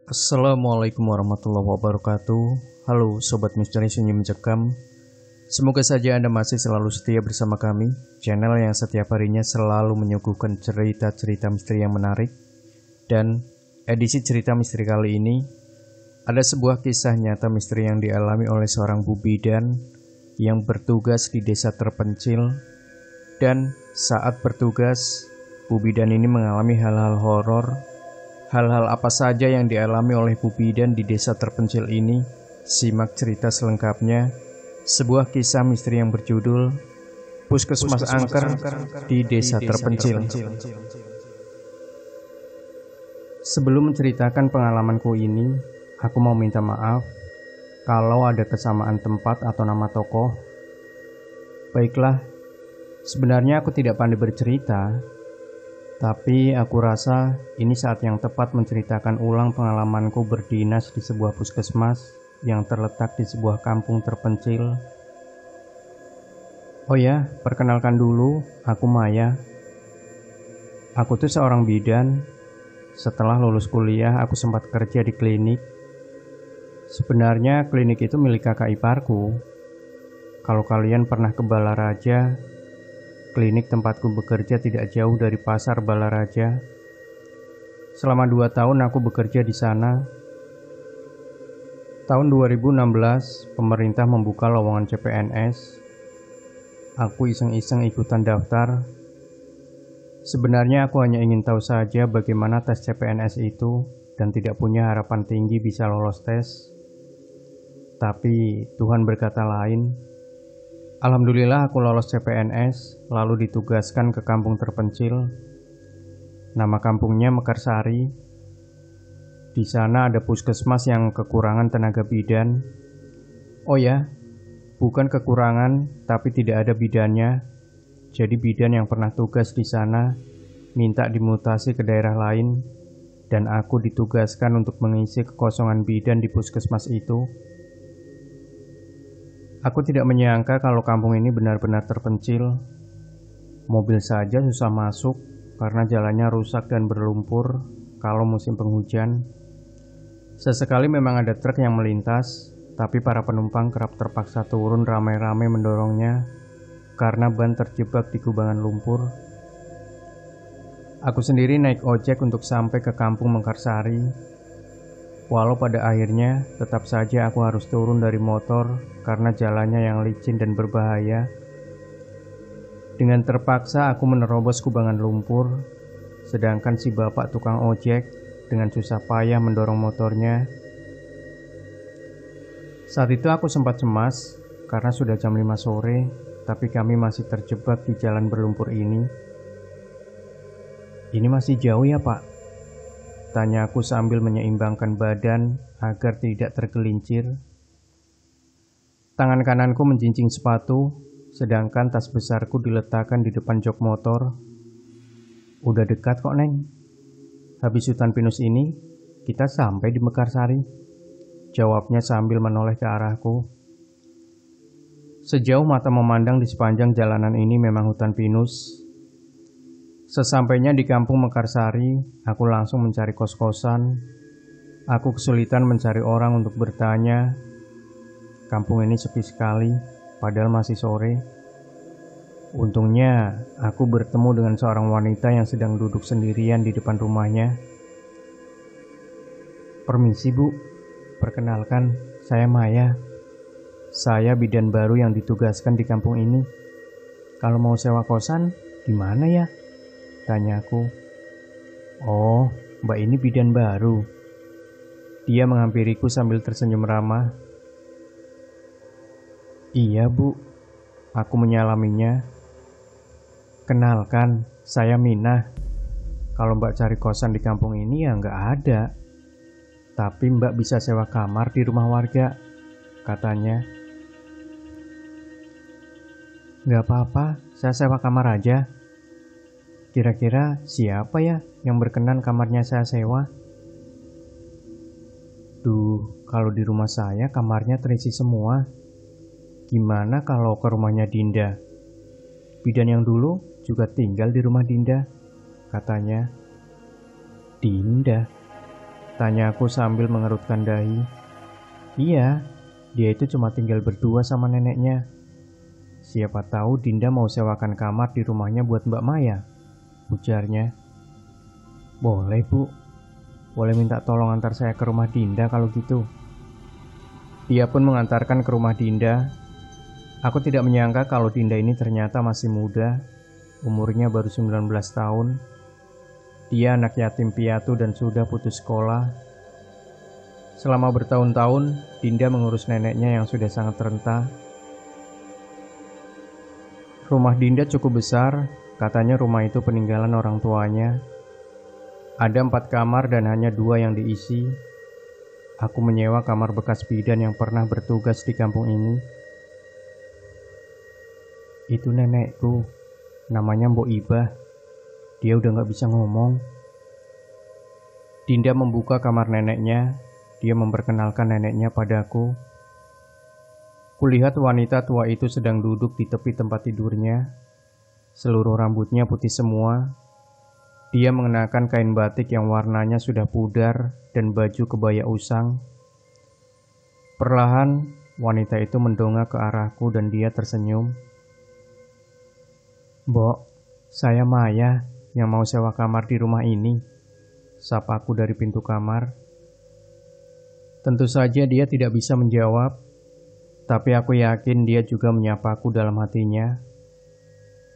Assalamualaikum warahmatullahi wabarakatuh. Halo Sobat Misteri Sunyi Mencekam. Semoga saja Anda masih selalu setia bersama kami, channel yang setiap harinya selalu menyuguhkan cerita-cerita misteri yang menarik. Dan edisi cerita misteri kali ini ada sebuah kisah nyata misteri yang dialami oleh seorang Bu Bidan yang bertugas di desa terpencil. Dan saat bertugas, Bu Bidan ini mengalami hal-hal horor. Hal-hal apa saja yang dialami oleh Bu Bidan di desa terpencil ini? Simak cerita selengkapnya. Sebuah kisah misteri yang berjudul Puskesmas Angker di Desa Terpencil. Sebelum menceritakan pengalamanku ini, aku mau minta maaf kalau ada kesamaan tempat atau nama tokoh. Baiklah, sebenarnya aku tidak pandai bercerita, tapi aku rasa ini saat yang tepat menceritakan ulang pengalamanku berdinas di sebuah puskesmas yang terletak di sebuah kampung terpencil. Oh ya, perkenalkan dulu, aku Maya. Aku tuh seorang bidan. Setelah lulus kuliah, aku sempat kerja di klinik. Sebenarnya klinik itu milik kakak iparku. Kalau kalian pernah ke Balaraja, klinik tempatku bekerja tidak jauh dari pasar Balaraja. Selama 2 tahun aku bekerja di sana. Tahun 2016, pemerintah membuka lowongan CPNS. Aku iseng-iseng ikutan daftar. Sebenarnya aku hanya ingin tahu saja bagaimana tes CPNS itu dan tidak punya harapan tinggi bisa lolos tes. Tapi Tuhan berkata lain. Alhamdulillah aku lolos CPNS, lalu ditugaskan ke kampung terpencil. Nama kampungnya Mekarsari. Di sana ada puskesmas yang kekurangan tenaga bidan. Oh ya, bukan kekurangan, tapi tidak ada bidannya. Jadi bidan yang pernah tugas di sana minta dimutasi ke daerah lain, dan aku ditugaskan untuk mengisi kekosongan bidan di puskesmas itu. Aku tidak menyangka kalau kampung ini benar-benar terpencil. Mobil saja susah masuk karena jalannya rusak dan berlumpur kalau musim penghujan. Sesekali memang ada truk yang melintas, tapi para penumpang kerap terpaksa turun ramai-ramai mendorongnya karena ban terjebak di kubangan lumpur. Aku sendiri naik ojek untuk sampai ke kampung Mekarsari. Walau pada akhirnya tetap saja aku harus turun dari motor karena jalannya yang licin dan berbahaya. Dengan terpaksa aku menerobos kubangan lumpur, sedangkan si bapak tukang ojek dengan susah payah mendorong motornya. Saat itu aku sempat cemas karena sudah jam 5 sore, tapi kami masih terjebak di jalan berlumpur ini. Ini masih jauh ya Pak? Tanya aku sambil menyeimbangkan badan agar tidak tergelincir. Tangan kananku menjincing sepatu, sedangkan tas besarku diletakkan di depan jok motor. Udah dekat kok Neng. Habis hutan pinus ini, kita sampai di Mekarsari. Jawabnya sambil menoleh ke arahku. Sejauh mata memandang di sepanjang jalanan ini memang hutan pinus. Sesampainya di kampung Mekarsari, aku langsung mencari kos-kosan. Aku kesulitan mencari orang untuk bertanya. Kampung ini sepi sekali, padahal masih sore. Untungnya, aku bertemu dengan seorang wanita yang sedang duduk sendirian di depan rumahnya. Permisi Bu, perkenalkan, saya Maya. Saya bidan baru yang ditugaskan di kampung ini. Kalau mau sewa kosan, gimana ya? Tanyaku. Oh, Mbak ini bidan baru. Dia menghampiriku sambil tersenyum ramah. Iya Bu, aku menyalaminya. Kenalkan, saya Minah. Kalau Mbak cari kosan di kampung ini ya nggak ada. Tapi Mbak bisa sewa kamar di rumah warga, katanya. Nggak apa-apa, saya sewa kamar aja. Kira-kira siapa ya yang berkenan kamarnya saya sewa? Duh, kalau di rumah saya kamarnya terisi semua. Gimana kalau ke rumahnya Dinda? Bidan yang dulu juga tinggal di rumah Dinda, katanya. Dinda? Tanya aku sambil mengerutkan dahi. Iya, dia itu cuma tinggal berdua sama neneknya. Siapa tahu Dinda mau sewakan kamar di rumahnya buat Mbak Maya, ujarnya. Boleh Bu, boleh minta tolong antar saya ke rumah Dinda kalau gitu. Dia pun mengantarkan ke rumah Dinda. Aku tidak menyangka kalau Dinda ini ternyata masih muda, umurnya baru 19 tahun. Dia anak yatim piatu dan sudah putus sekolah. Selama bertahun-tahun, Dinda mengurus neneknya yang sudah sangat renta. Rumah Dinda cukup besar, katanya rumah itu peninggalan orang tuanya. Ada 4 kamar dan hanya 2 yang diisi. Aku menyewa kamar bekas bidan yang pernah bertugas di kampung ini. Itu nenekku, namanya Mbok Ibah. Dia udah gak bisa ngomong. Dinda membuka kamar neneknya. Dia memperkenalkan neneknya padaku. Kulihat wanita tua itu sedang duduk di tepi tempat tidurnya. Seluruh rambutnya putih semua. Dia mengenakan kain batik yang warnanya sudah pudar dan baju kebaya usang. Perlahan, wanita itu mendongak ke arahku dan dia tersenyum. Mbok, saya Maya yang mau sewa kamar di rumah ini, sapaku dari pintu kamar. Tentu saja dia tidak bisa menjawab, tapi aku yakin dia juga menyapaku dalam hatinya.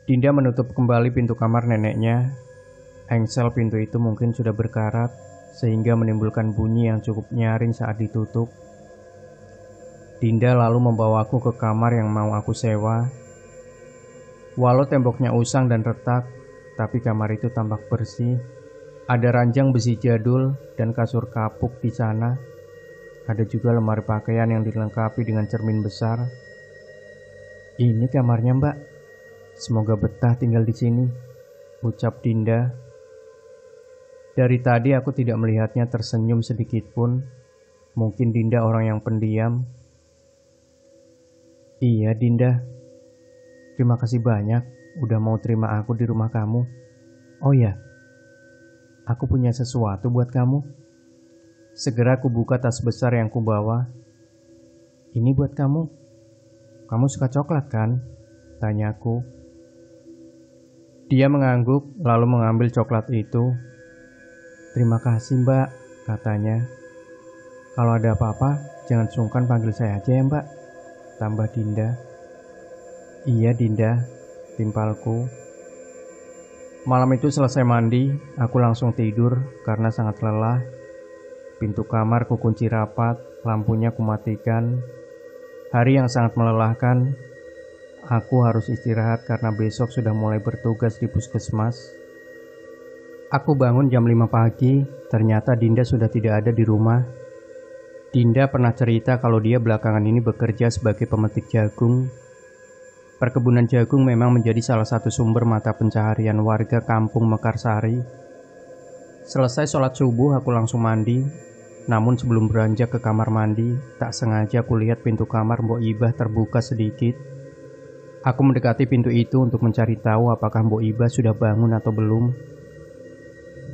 Dinda menutup kembali pintu kamar neneknya. Engsel pintu itu mungkin sudah berkarat, sehingga menimbulkan bunyi yang cukup nyaring saat ditutup. Dinda lalu membawaku ke kamar yang mau aku sewa. Walau temboknya usang dan retak, tapi kamar itu tampak bersih. Ada ranjang besi jadul dan kasur kapuk di sana. Ada juga lemari pakaian yang dilengkapi dengan cermin besar. Ini kamarnya, Mbak. Semoga betah tinggal di sini, ucap Dinda. Dari tadi aku tidak melihatnya tersenyum sedikit pun. Mungkin Dinda orang yang pendiam. Iya, Dinda. Terima kasih banyak udah mau terima aku di rumah kamu. Oh ya, aku punya sesuatu buat kamu. Segera aku buka tas besar yang kubawa. Ini buat kamu. Kamu suka coklat kan? Tanyaku. Dia mengangguk lalu mengambil coklat itu. Terima kasih Mbak, katanya. Kalau ada apa-apa, jangan sungkan panggil saya aja ya Mbak, tambah Dinda. Iya Dinda, timpalku. Malam itu selesai mandi, aku langsung tidur karena sangat lelah. Pintu kamar kukunci rapat, lampunya kumatikan. Hari yang sangat melelahkan. Aku harus istirahat karena besok sudah mulai bertugas di puskesmas. Aku bangun jam 5 pagi, ternyata Dinda sudah tidak ada di rumah. Dinda pernah cerita kalau dia belakangan ini bekerja sebagai pemetik jagung. Perkebunan jagung memang menjadi salah satu sumber mata pencaharian warga kampung Mekarsari. Selesai sholat subuh aku langsung mandi. Namun sebelum beranjak ke kamar mandi, tak sengaja aku lihat pintu kamar Mbok Ibah terbuka sedikit. Aku mendekati pintu itu untuk mencari tahu apakah Mbok Ibah sudah bangun atau belum.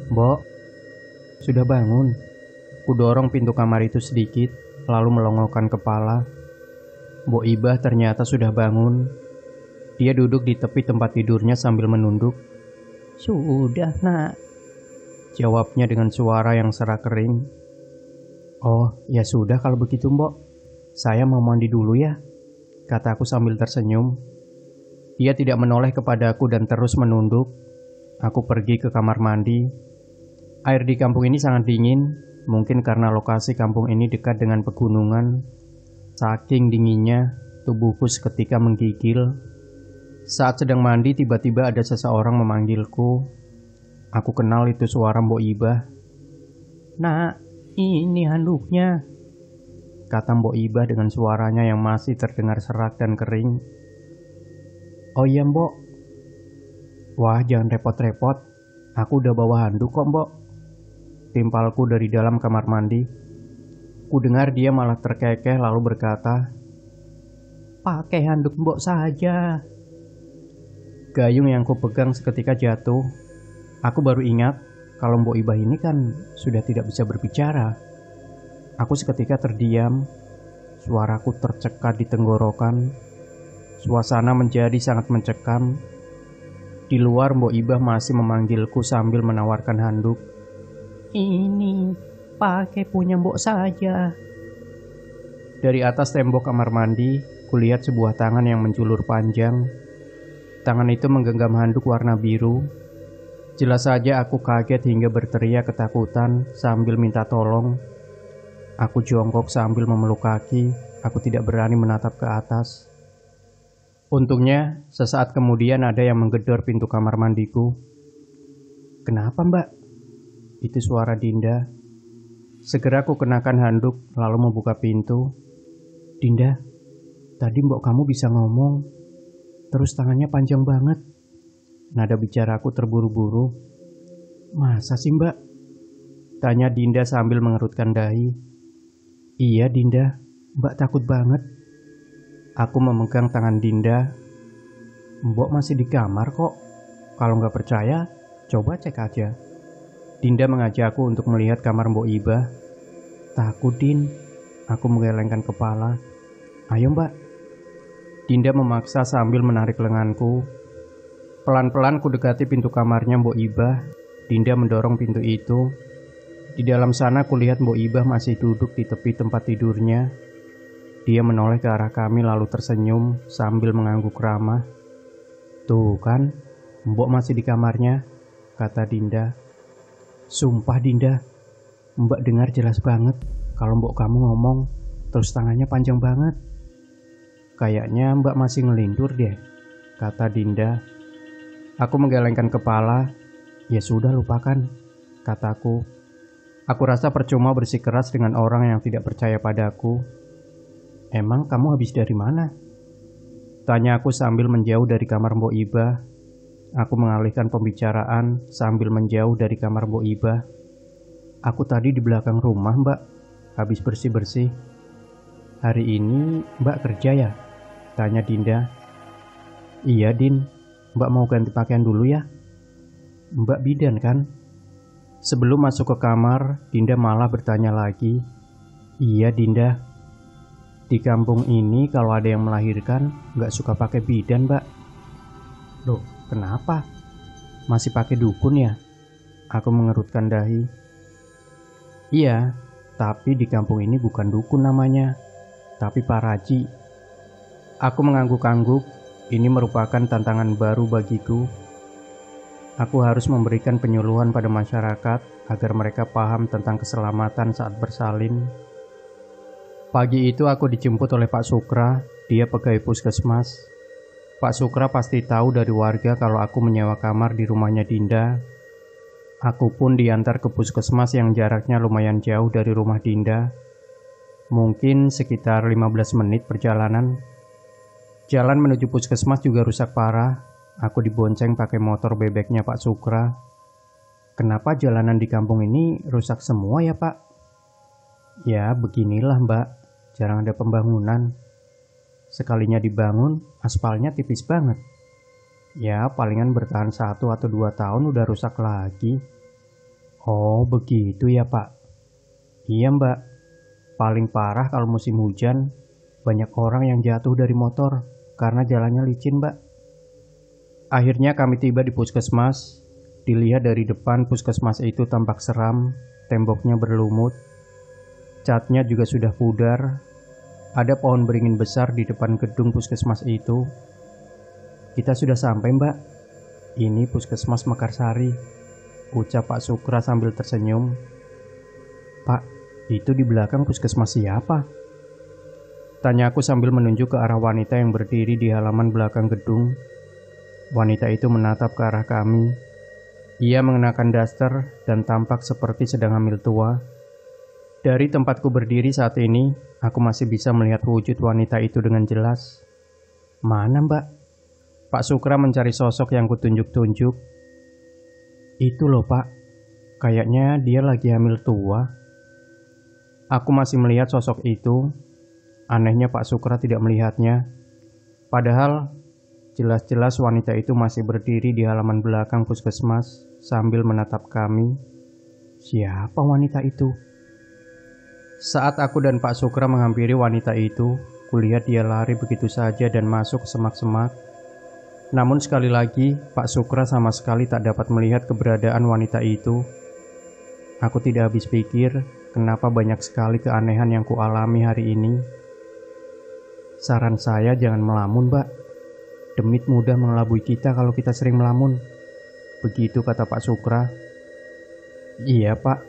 Mbok, sudah bangun. Kudorong pintu kamar itu sedikit, lalu melongokkan kepala. Mbok Ibah ternyata sudah bangun. Dia duduk di tepi tempat tidurnya sambil menunduk. Sudah nak, jawabnya dengan suara yang serak kering. Oh, ya sudah kalau begitu Mbok. Saya mau mandi dulu ya, kataku sambil tersenyum. Dia tidak menoleh kepadaku dan terus menunduk. Aku pergi ke kamar mandi. Air di kampung ini sangat dingin, mungkin karena lokasi kampung ini dekat dengan pegunungan. Saking dinginnya, tubuhku seketika menggigil. Saat sedang mandi, tiba-tiba ada seseorang memanggilku. Aku kenal itu suara Mbok Ibah. Nak, ini handuknya, kata Mbok Ibah dengan suaranya yang masih terdengar serak dan kering. Oh iya Mbok. Wah, jangan repot-repot. Aku udah bawa handuk kok Mbok, timpalku dari dalam kamar mandi. Ku dengar dia malah terkekeh lalu berkata, pakai handuk Mbok saja. Gayung yang kupegang seketika jatuh. Aku baru ingat kalau Mbok Ibah ini kan sudah tidak bisa berbicara. Aku seketika terdiam, suaraku tercekat di tenggorokan, suasana menjadi sangat mencekam. Di luar Mbok Ibah masih memanggilku sambil menawarkan handuk. Ini, pakai punya Mbok saja. Dari atas tembok kamar mandi, kulihat sebuah tangan yang menjulur panjang. Tangan itu menggenggam handuk warna biru. Jelas saja aku kaget hingga berteriak ketakutan sambil minta tolong. Aku jongkok sambil memeluk kaki, aku tidak berani menatap ke atas. Untungnya, sesaat kemudian ada yang menggedor pintu kamar mandiku. Kenapa, Mbak? Itu suara Dinda. Segera aku kenakan handuk lalu membuka pintu. Dinda, tadi Mbok kamu bisa ngomong, terus tangannya panjang banget. Nada bicaraku terburu-buru. Masa sih, Mbak? Tanya Dinda sambil mengerutkan dahi. Iya, Dinda, Mbak takut banget. Aku memegang tangan Dinda. Mbok masih di kamar kok. Kalau nggak percaya, coba cek aja. Dinda mengajakku untuk melihat kamar Mbok Ibah. Takut, Din. Aku menggelengkan kepala. Ayo, Mbak. Dinda memaksa sambil menarik lenganku. Pelan-pelan ku dekati pintu kamarnya Mbok Ibah. Dinda mendorong pintu itu. Di dalam sana kulihat Mbok Ibah masih duduk di tepi tempat tidurnya. Dia menoleh ke arah kami lalu tersenyum sambil mengangguk ramah. Tuh kan, Mbok masih di kamarnya, kata Dinda. Sumpah Dinda, Mbak dengar jelas banget kalau Mbok kamu ngomong, terus tangannya panjang banget. Kayaknya Mbak masih ngelindur deh, kata Dinda. Aku menggelengkan kepala. Ya sudah, lupakan, kataku. Aku rasa percuma bersikeras dengan orang yang tidak percaya padaku. Emang kamu habis dari mana? Tanya aku sambil menjauh dari kamar Mbok Ibah. Aku mengalihkan pembicaraan sambil menjauh dari kamar Mbok Ibah. Aku tadi di belakang rumah, Mbak, habis bersih-bersih. Hari ini Mbak kerja ya? Tanya Dinda. Iya, Din. Mbak mau ganti pakaian dulu ya? Mbak bidan kan? Sebelum masuk ke kamar, Dinda malah bertanya lagi. Iya, Dinda. Di kampung ini kalau ada yang melahirkan nggak suka pakai bidan, Mbak. Loh, kenapa? Masih pakai dukun ya? Aku mengerutkan dahi. Iya, tapi di kampung ini bukan dukun namanya, tapi paraji. Aku mengangguk-angguk. Ini merupakan tantangan baru bagiku. Aku harus memberikan penyuluhan pada masyarakat agar mereka paham tentang keselamatan saat bersalin. Pagi itu aku dijemput oleh Pak Sukra, dia pegawai puskesmas. Pak Sukra pasti tahu dari warga kalau aku menyewa kamar di rumahnya Dinda. Aku pun diantar ke puskesmas yang jaraknya lumayan jauh dari rumah Dinda. Mungkin sekitar 15 menit perjalanan. Jalan menuju puskesmas juga rusak parah. Aku dibonceng pakai motor bebeknya Pak Sukra. Kenapa jalanan di kampung ini rusak semua ya, Pak? Ya, beginilah, Mbak. Jarang ada pembangunan. Sekalinya dibangun, aspalnya tipis banget. Ya, palingan bertahan 1 atau 2 tahun udah rusak lagi. Oh, begitu ya, Pak? Iya, Mbak. Paling parah kalau musim hujan, banyak orang yang jatuh dari motor karena jalannya licin, Mbak. Akhirnya kami tiba di puskesmas. Dilihat dari depan, puskesmas itu tampak seram, temboknya berlumut, catnya juga sudah pudar. Ada pohon beringin besar di depan gedung puskesmas itu. Kita sudah sampai, Mbak. Ini puskesmas Mekarsari, ucap Pak Sukra sambil tersenyum. Pak, itu di belakang puskesmas siapa? Tanya aku sambil menunjuk ke arah wanita yang berdiri di halaman belakang gedung. Wanita itu menatap ke arah kami. Ia mengenakan daster dan tampak seperti sedang hamil tua. Dari tempatku berdiri saat ini, aku masih bisa melihat wujud wanita itu dengan jelas. Mana, Mbak? Pak Sukra mencari sosok yang kutunjuk-tunjuk. Itu loh, Pak. Kayaknya dia lagi hamil tua. Aku masih melihat sosok itu. Anehnya Pak Sukra tidak melihatnya. Padahal jelas-jelas wanita itu masih berdiri di halaman belakang puskesmas sambil menatap kami. Siapa wanita itu? Saat aku dan Pak Sukra menghampiri wanita itu, kulihat dia lari begitu saja dan masuk ke semak-semak. Namun sekali lagi, Pak Sukra sama sekali tak dapat melihat keberadaan wanita itu. Aku tidak habis pikir, kenapa banyak sekali keanehan yang kualami hari ini. Saran saya jangan melamun, Mbak. Demit mudah mengelabui kita kalau kita sering melamun. Begitu kata Pak Sukra. Iya, Pak.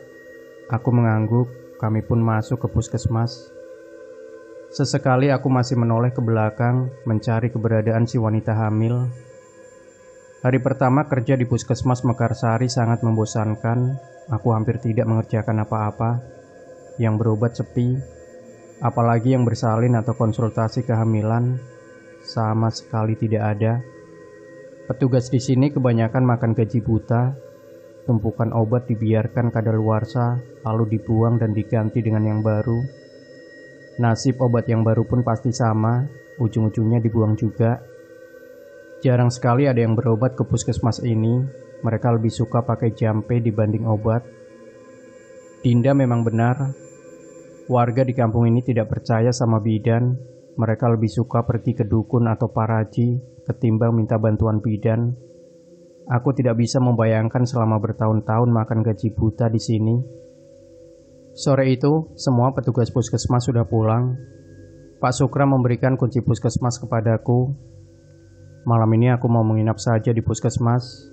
Aku mengangguk. Kami pun masuk ke puskesmas. Sesekali aku masih menoleh ke belakang mencari keberadaan si wanita hamil. Hari pertama kerja di puskesmas Mekarsari sangat membosankan. Aku hampir tidak mengerjakan apa-apa. Yang berobat sepi, apalagi yang bersalin atau konsultasi kehamilan, sama sekali tidak ada. Petugas di sini kebanyakan makan gaji buta. Tumpukan obat dibiarkan kadaluarsa, lalu dibuang dan diganti dengan yang baru. Nasib obat yang baru pun pasti sama, ujung-ujungnya dibuang juga. Jarang sekali ada yang berobat ke puskesmas ini. Mereka lebih suka pakai jampe dibanding obat. Dinda memang benar. Warga di kampung ini tidak percaya sama bidan. Mereka lebih suka pergi ke dukun atau paraji ketimbang minta bantuan bidan. Aku tidak bisa membayangkan selama bertahun-tahun makan gaji buta di sini. Sore itu, semua petugas puskesmas sudah pulang. Pak Sukra memberikan kunci puskesmas kepadaku. Malam ini aku mau menginap saja di puskesmas.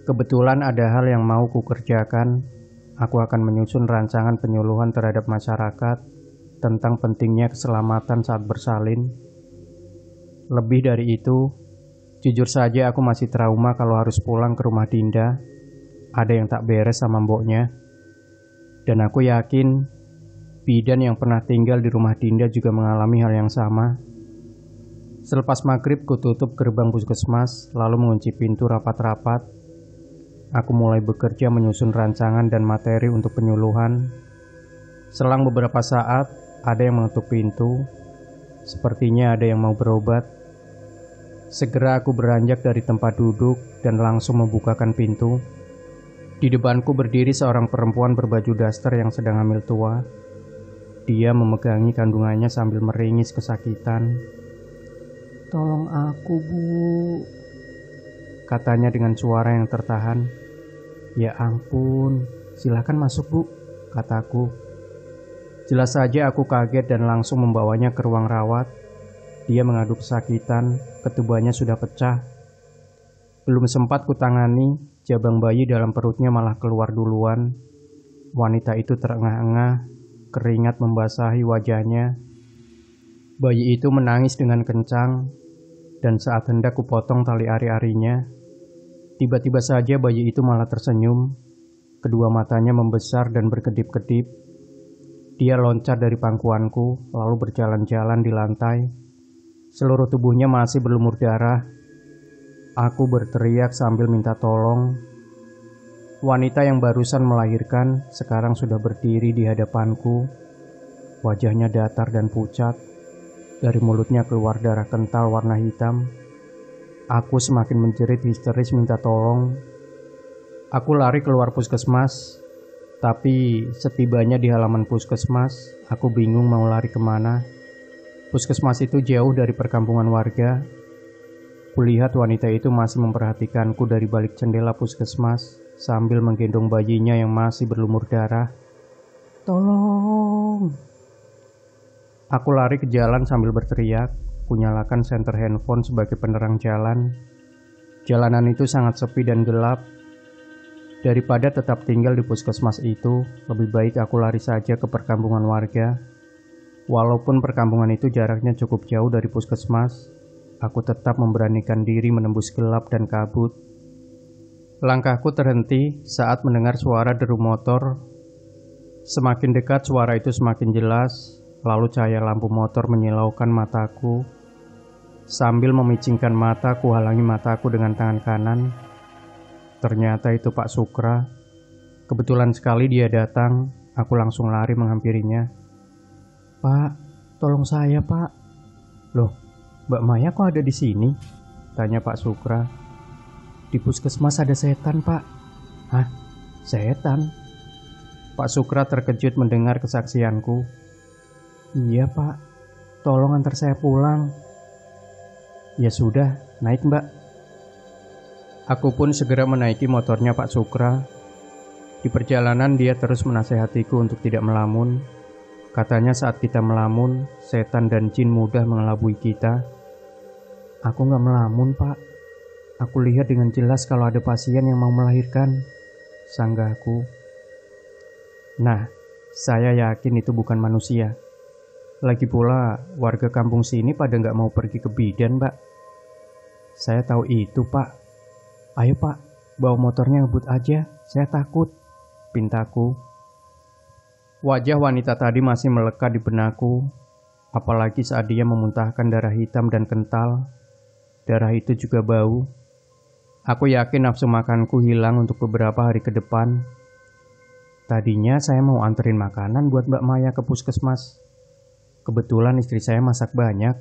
Kebetulan ada hal yang mau kukerjakan. Aku akan menyusun rancangan penyuluhan terhadap masyarakat tentang pentingnya keselamatan saat bersalin. Lebih dari itu, jujur saja aku masih trauma kalau harus pulang ke rumah Dinda. Ada yang tak beres sama mboknya. Dan aku yakin bidan yang pernah tinggal di rumah Dinda juga mengalami hal yang sama. Selepas maghrib kututup gerbang puskesmas, lalu mengunci pintu rapat-rapat. Aku mulai bekerja menyusun rancangan dan materi untuk penyuluhan. Selang beberapa saat, ada yang mengetuk pintu. Sepertinya ada yang mau berobat. Segera aku beranjak dari tempat duduk dan langsung membukakan pintu. Di depanku berdiri seorang perempuan berbaju daster yang sedang hamil tua. Dia memegangi kandungannya sambil meringis kesakitan. "Tolong aku, Bu," katanya dengan suara yang tertahan. "Ya ampun, silakan masuk, Bu," kataku. Jelas saja aku kaget dan langsung membawanya ke ruang rawat. Dia mengadu kesakitan, ketubannya sudah pecah. Belum sempat kutangani, jabang bayi dalam perutnya malah keluar duluan. Wanita itu terengah-engah, keringat membasahi wajahnya. Bayi itu menangis dengan kencang, dan saat hendak kupotong tali ari-arinya, tiba-tiba saja bayi itu malah tersenyum. Kedua matanya membesar dan berkedip-kedip. Dia loncat dari pangkuanku, lalu berjalan-jalan di lantai. Seluruh tubuhnya masih berlumur darah. Aku berteriak sambil minta tolong. Wanita yang barusan melahirkan sekarang sudah berdiri di hadapanku. Wajahnya datar dan pucat. Dari mulutnya keluar darah kental warna hitam. Aku semakin menjerit histeris minta tolong. Aku lari keluar puskesmas. Tapi setibanya di halaman puskesmas, aku bingung mau lari kemana. Puskesmas itu jauh dari perkampungan warga. Kulihat wanita itu masih memperhatikanku dari balik jendela puskesmas sambil menggendong bayinya yang masih berlumur darah. "Tolong!" Aku lari ke jalan sambil berteriak. Kunyalakan senter handphone sebagai penerang jalan. Jalanan itu sangat sepi dan gelap. Daripada tetap tinggal di puskesmas itu, lebih baik aku lari saja ke perkampungan warga. Walaupun perkampungan itu jaraknya cukup jauh dari puskesmas, aku tetap memberanikan diri menembus gelap dan kabut. Langkahku terhenti saat mendengar suara deru motor. Semakin dekat suara itu semakin jelas, lalu cahaya lampu motor menyilaukan mataku. Sambil memicingkan mata, kuhalangi mataku dengan tangan kanan. Ternyata itu Pak Sukra. Kebetulan sekali dia datang, aku langsung lari menghampirinya. "Pak, tolong saya, Pak." "Loh, Mbak Maya kok ada di sini?" tanya Pak Sukra. "Di puskesmas ada setan, Pak." "Hah? Setan? Pak Sukra terkejut mendengar kesaksianku. Iya pak, tolong antar saya pulang. Ya sudah, naik mbak. Aku pun segera menaiki motornya Pak Sukra. Di perjalanan dia terus menasehatiku untuk tidak melamun. Katanya saat kita melamun, setan dan jin mudah mengelabui kita. Aku gak melamun pak. Aku lihat dengan jelas kalau ada pasien yang mau melahirkan, sanggahku. Nah, saya yakin itu bukan manusia. Lagi pula, warga kampung sini pada gak mau pergi ke bidan, Mbak. Saya tahu itu, Pak. Ayo, Pak, bawa motornya ngebut aja. Saya takut, pintaku. Wajah wanita tadi masih melekat di benakku, apalagi saat dia memuntahkan darah hitam dan kental. Darah itu juga bau. Aku yakin nafsu makanku hilang untuk beberapa hari ke depan. Tadinya saya mau anterin makanan buat Mbak Maya ke puskesmas. Kebetulan istri saya masak banyak.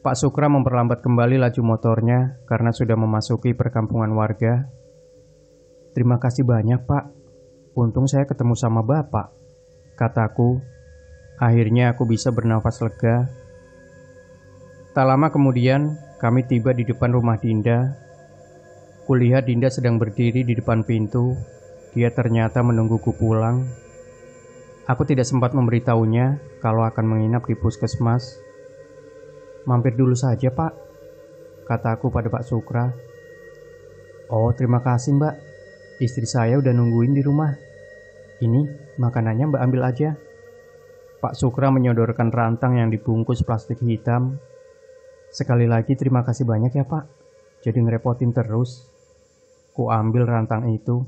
Pak Sukra memperlambat kembali laju motornya karena sudah memasuki perkampungan warga. Terima kasih banyak pak. Untung saya ketemu sama bapak, kataku. Akhirnya aku bisa bernafas lega. Tak lama kemudian kami tiba di depan rumah Dinda. Kulihat Dinda sedang berdiri di depan pintu. Dia ternyata menungguku pulang. Aku tidak sempat memberitahunya kalau akan menginap di puskesmas. Mampir dulu saja pak, kataku pada Pak Sukra. Oh terima kasih mbak, istri saya udah nungguin di rumah. Ini makanannya mbak ambil aja. Pak Sukra menyodorkan rantang yang dibungkus plastik hitam. Sekali lagi terima kasih banyak ya pak, jadi ngerepotin terus. Ku ambil rantang itu.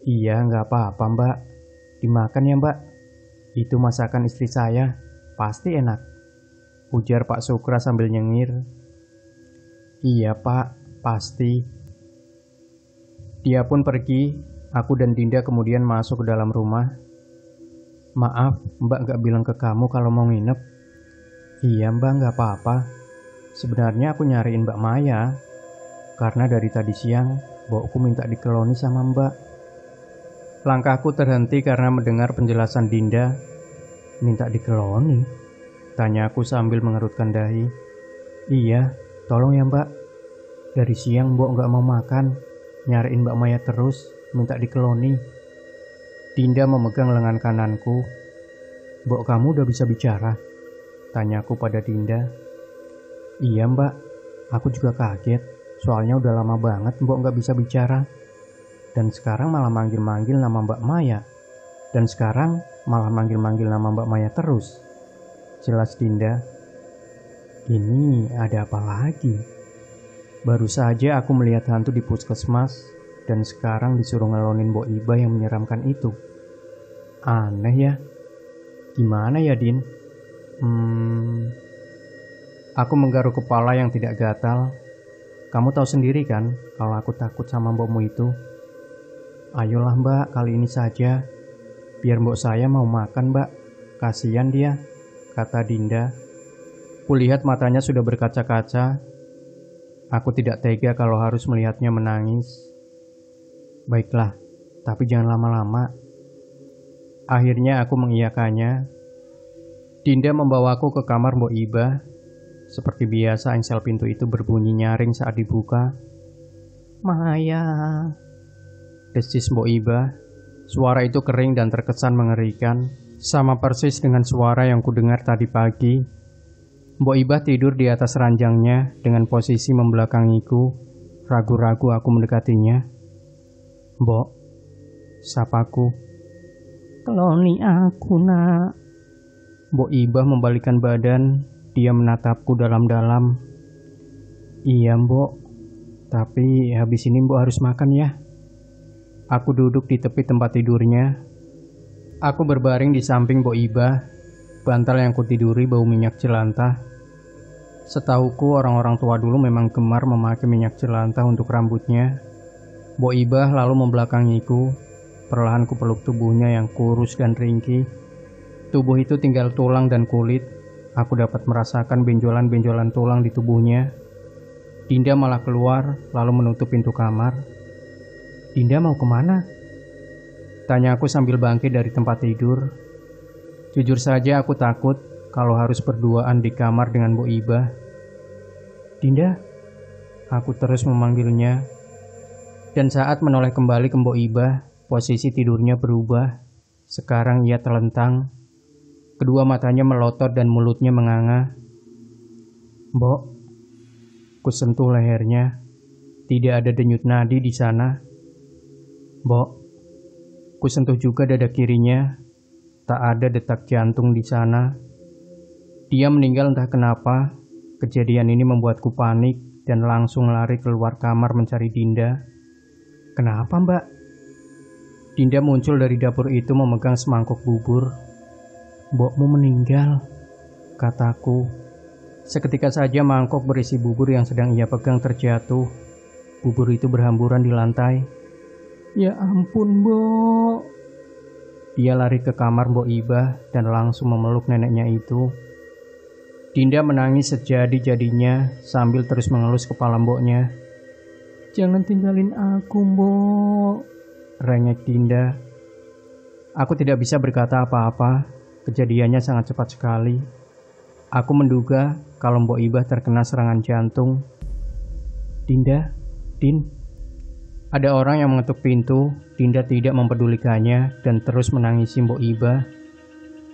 Iya gak apa-apa mbak, dimakan ya mbak. Itu masakan istri saya, pasti enak, ujar Pak Sukra sambil nyengir. Iya pak, pasti. Dia pun pergi. Aku dan Dinda kemudian masuk ke dalam rumah. Maaf mbak gak bilang ke kamu kalau mau nginep. Iya mbak gak apa-apa. Sebenarnya aku nyariin Mbak Maya, karena dari tadi siang bokku minta dikeloni sama mbak. Langkahku terhenti karena mendengar penjelasan Dinda. Minta dikeloni? Tanyaku sambil mengerutkan dahi. Iya, tolong ya mbak. Dari siang mbok gak mau makan, nyariin Mbak Maya terus, minta dikeloni. Dinda memegang lengan kananku. Mbok kamu udah bisa bicara? Tanyaku pada Dinda. Iya mbak, aku juga kaget. Soalnya udah lama banget mbok gak bisa bicara. Dan sekarang malah manggil-manggil nama Mbak Maya. Dan sekarang malah manggil-manggil nama Mbak Maya terus. Jelas Dinda. Ini ada apa lagi? Baru saja aku melihat hantu di puskesmas, dan sekarang disuruh ngelonin Mbok Iba yang menyeramkan itu. Aneh ya. Gimana ya Din? Aku menggaruk kepala yang tidak gatal. Kamu tahu sendiri kan kalau aku takut sama mbokmu itu. Ayolah mbak, kali ini saja. Biar mbok saya mau makan mbak. Kasihan dia, kata Dinda. Kulihat matanya sudah berkaca-kaca. Aku tidak tega kalau harus melihatnya menangis. Baiklah, tapi jangan lama-lama. Akhirnya aku mengiyakannya. Dinda membawaku ke kamar Mbok Iba. Seperti biasa engsel pintu itu berbunyi nyaring saat dibuka. Maya, desis Mbok Iba. Suara itu kering dan terkesan mengerikan, sama persis dengan suara yang kudengar tadi pagi. Mbok Iba tidur di atas ranjangnya dengan posisi membelakangiku. Ragu-ragu aku mendekatinya. Mbok, sapaku. Keloni aku nak. Mbok Iba membalikkan badan. Dia menatapku dalam-dalam. Iya mbok, tapi habis ini mbok harus makan ya. Aku duduk di tepi tempat tidurnya. Aku berbaring di samping Mbok Iba. Bantal yang kutiduri bau minyak jelantah. Setahuku orang-orang tua dulu memang gemar memakai minyak jelantah untuk rambutnya. Mbok Iba lalu membelakangiku. Perlahan ku peluk tubuhnya yang kurus dan ringkih. Tubuh itu tinggal tulang dan kulit. Aku dapat merasakan benjolan-benjolan tulang di tubuhnya. Dinda malah keluar lalu menutup pintu kamar. Dinda mau kemana? Tanyaku sambil bangkit dari tempat tidur. Jujur saja aku takut kalau harus berduaan di kamar dengan Bu Ibah. Dinda, aku terus memanggilnya. Dan saat menoleh kembali ke Bu Ibah, posisi tidurnya berubah. Sekarang ia terlentang. Kedua matanya melotot dan mulutnya menganga. Mbok, kusentuh lehernya. Tidak ada denyut nadi di sana. Mbok, kusentuh juga dada kirinya. Tak ada detak jantung di sana. Dia meninggal entah kenapa. Kejadian ini membuatku panik dan langsung lari keluar kamar mencari Dinda. Kenapa, Mbak? Dinda muncul dari dapur itu memegang semangkuk bubur. Mbokmu meninggal, kataku. Seketika saja mangkok berisi bubur yang sedang ia pegang terjatuh. Bubur itu berhamburan di lantai. Ya ampun, Mbok. Dia lari ke kamar Mbok Ibah dan langsung memeluk neneknya itu. Dinda menangis sejadi-jadinya sambil terus mengelus kepala mboknya. Jangan tinggalin aku, Mbok, rengek Dinda. Aku tidak bisa berkata apa-apa. Kejadiannya sangat cepat sekali. Aku menduga kalau Mbok Ibah terkena serangan jantung. Dinda, Din. Ada orang yang mengetuk pintu. Dinda tidak mempedulikannya dan terus menangisi Mbok Ibah.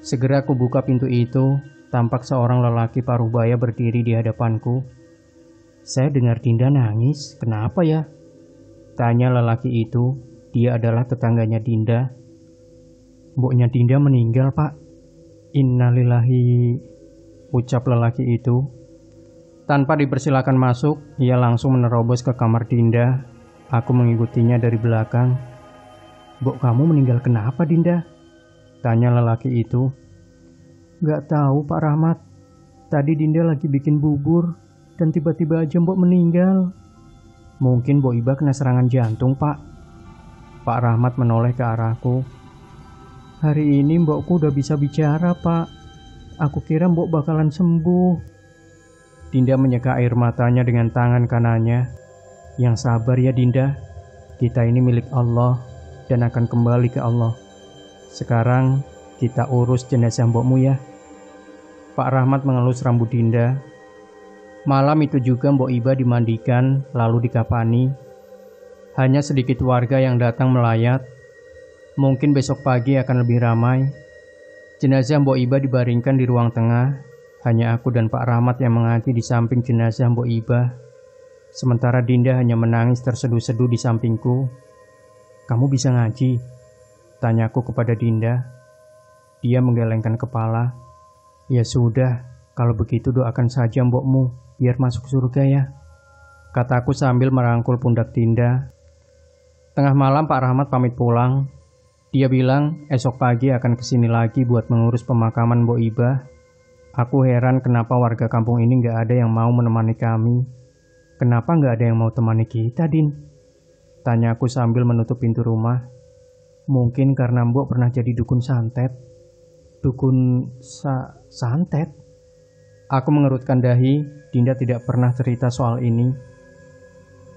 Segera aku buka pintu itu. Tampak seorang lelaki parubaya berdiri di hadapanku. Saya dengar Dinda nangis. Kenapa ya? Tanya lelaki itu. Dia adalah tetangganya Dinda. Mboknya Dinda meninggal, Pak. Innalillahi, ucap lelaki itu. Tanpa dipersilakan masuk, ia langsung menerobos ke kamar Dinda. Aku mengikutinya dari belakang. Mbok kamu meninggal kenapa, Dinda? Tanya lelaki itu. Gak tahu, Pak Rahmat. Tadi Dinda lagi bikin bubur dan tiba-tiba aja Mbok meninggal. Mungkin Mbok Ibah kena serangan jantung, Pak. Pak Rahmat menoleh ke arahku. Hari ini Mbokku udah bisa bicara, Pak. Aku kira Mbok bakalan sembuh. Dinda menyeka air matanya dengan tangan kanannya. Yang sabar ya, Dinda. Kita ini milik Allah dan akan kembali ke Allah. Sekarang kita urus jenazah Mbokmu ya. Pak Rahmat mengelus rambut Dinda. Malam itu juga Mbok Ibah dimandikan lalu dikafani. Hanya sedikit warga yang datang melayat. Mungkin besok pagi akan lebih ramai. Jenazah Mbok Ibah dibaringkan di ruang tengah. Hanya aku dan Pak Rahmat yang mengaji di samping jenazah Mbok Ibah. Sementara Dinda hanya menangis terseduh-seduh di sampingku. Kamu bisa ngaji? Tanyaku kepada Dinda. Dia menggelengkan kepala. Ya sudah, kalau begitu doakan saja mbokmu, biar masuk surga ya. Kataku sambil merangkul pundak Dinda. Tengah malam Pak Rahmat pamit pulang. Dia bilang esok pagi akan kesini lagi buat mengurus pemakaman Mbok Ibah. Aku heran kenapa warga kampung ini gak ada yang mau menemani kami. Kenapa gak ada yang mau temani kita, Din? Tanyaku sambil menutup pintu rumah. Mungkin karena Mbok pernah jadi dukun santet. Dukun santet? Aku mengerutkan dahi. Dinda tidak pernah cerita soal ini.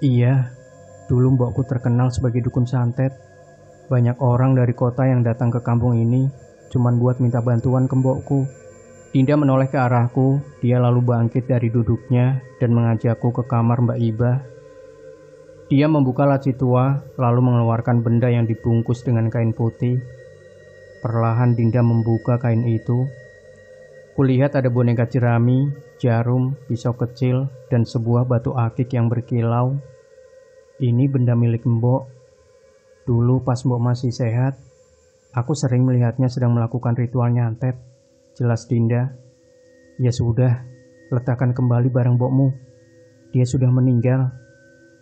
Iya, dulu mbokku terkenal sebagai dukun santet. Banyak orang dari kota yang datang ke kampung ini cuman buat minta bantuan ke mbokku. Dinda menoleh ke arahku. Dia lalu bangkit dari duduknya dan mengajakku ke kamar Mbak Ibah. Dia membuka laci tua lalu mengeluarkan benda yang dibungkus dengan kain putih. Perlahan Dinda membuka kain itu. Kulihat ada boneka jerami, jarum, pisau kecil, dan sebuah batu akik yang berkilau. Ini benda milik Mbok. Dulu pas Mbok masih sehat, aku sering melihatnya sedang melakukan ritual nyantet. Jelas Dinda. Ya sudah, letakkan kembali barang Mbokmu. Dia sudah meninggal.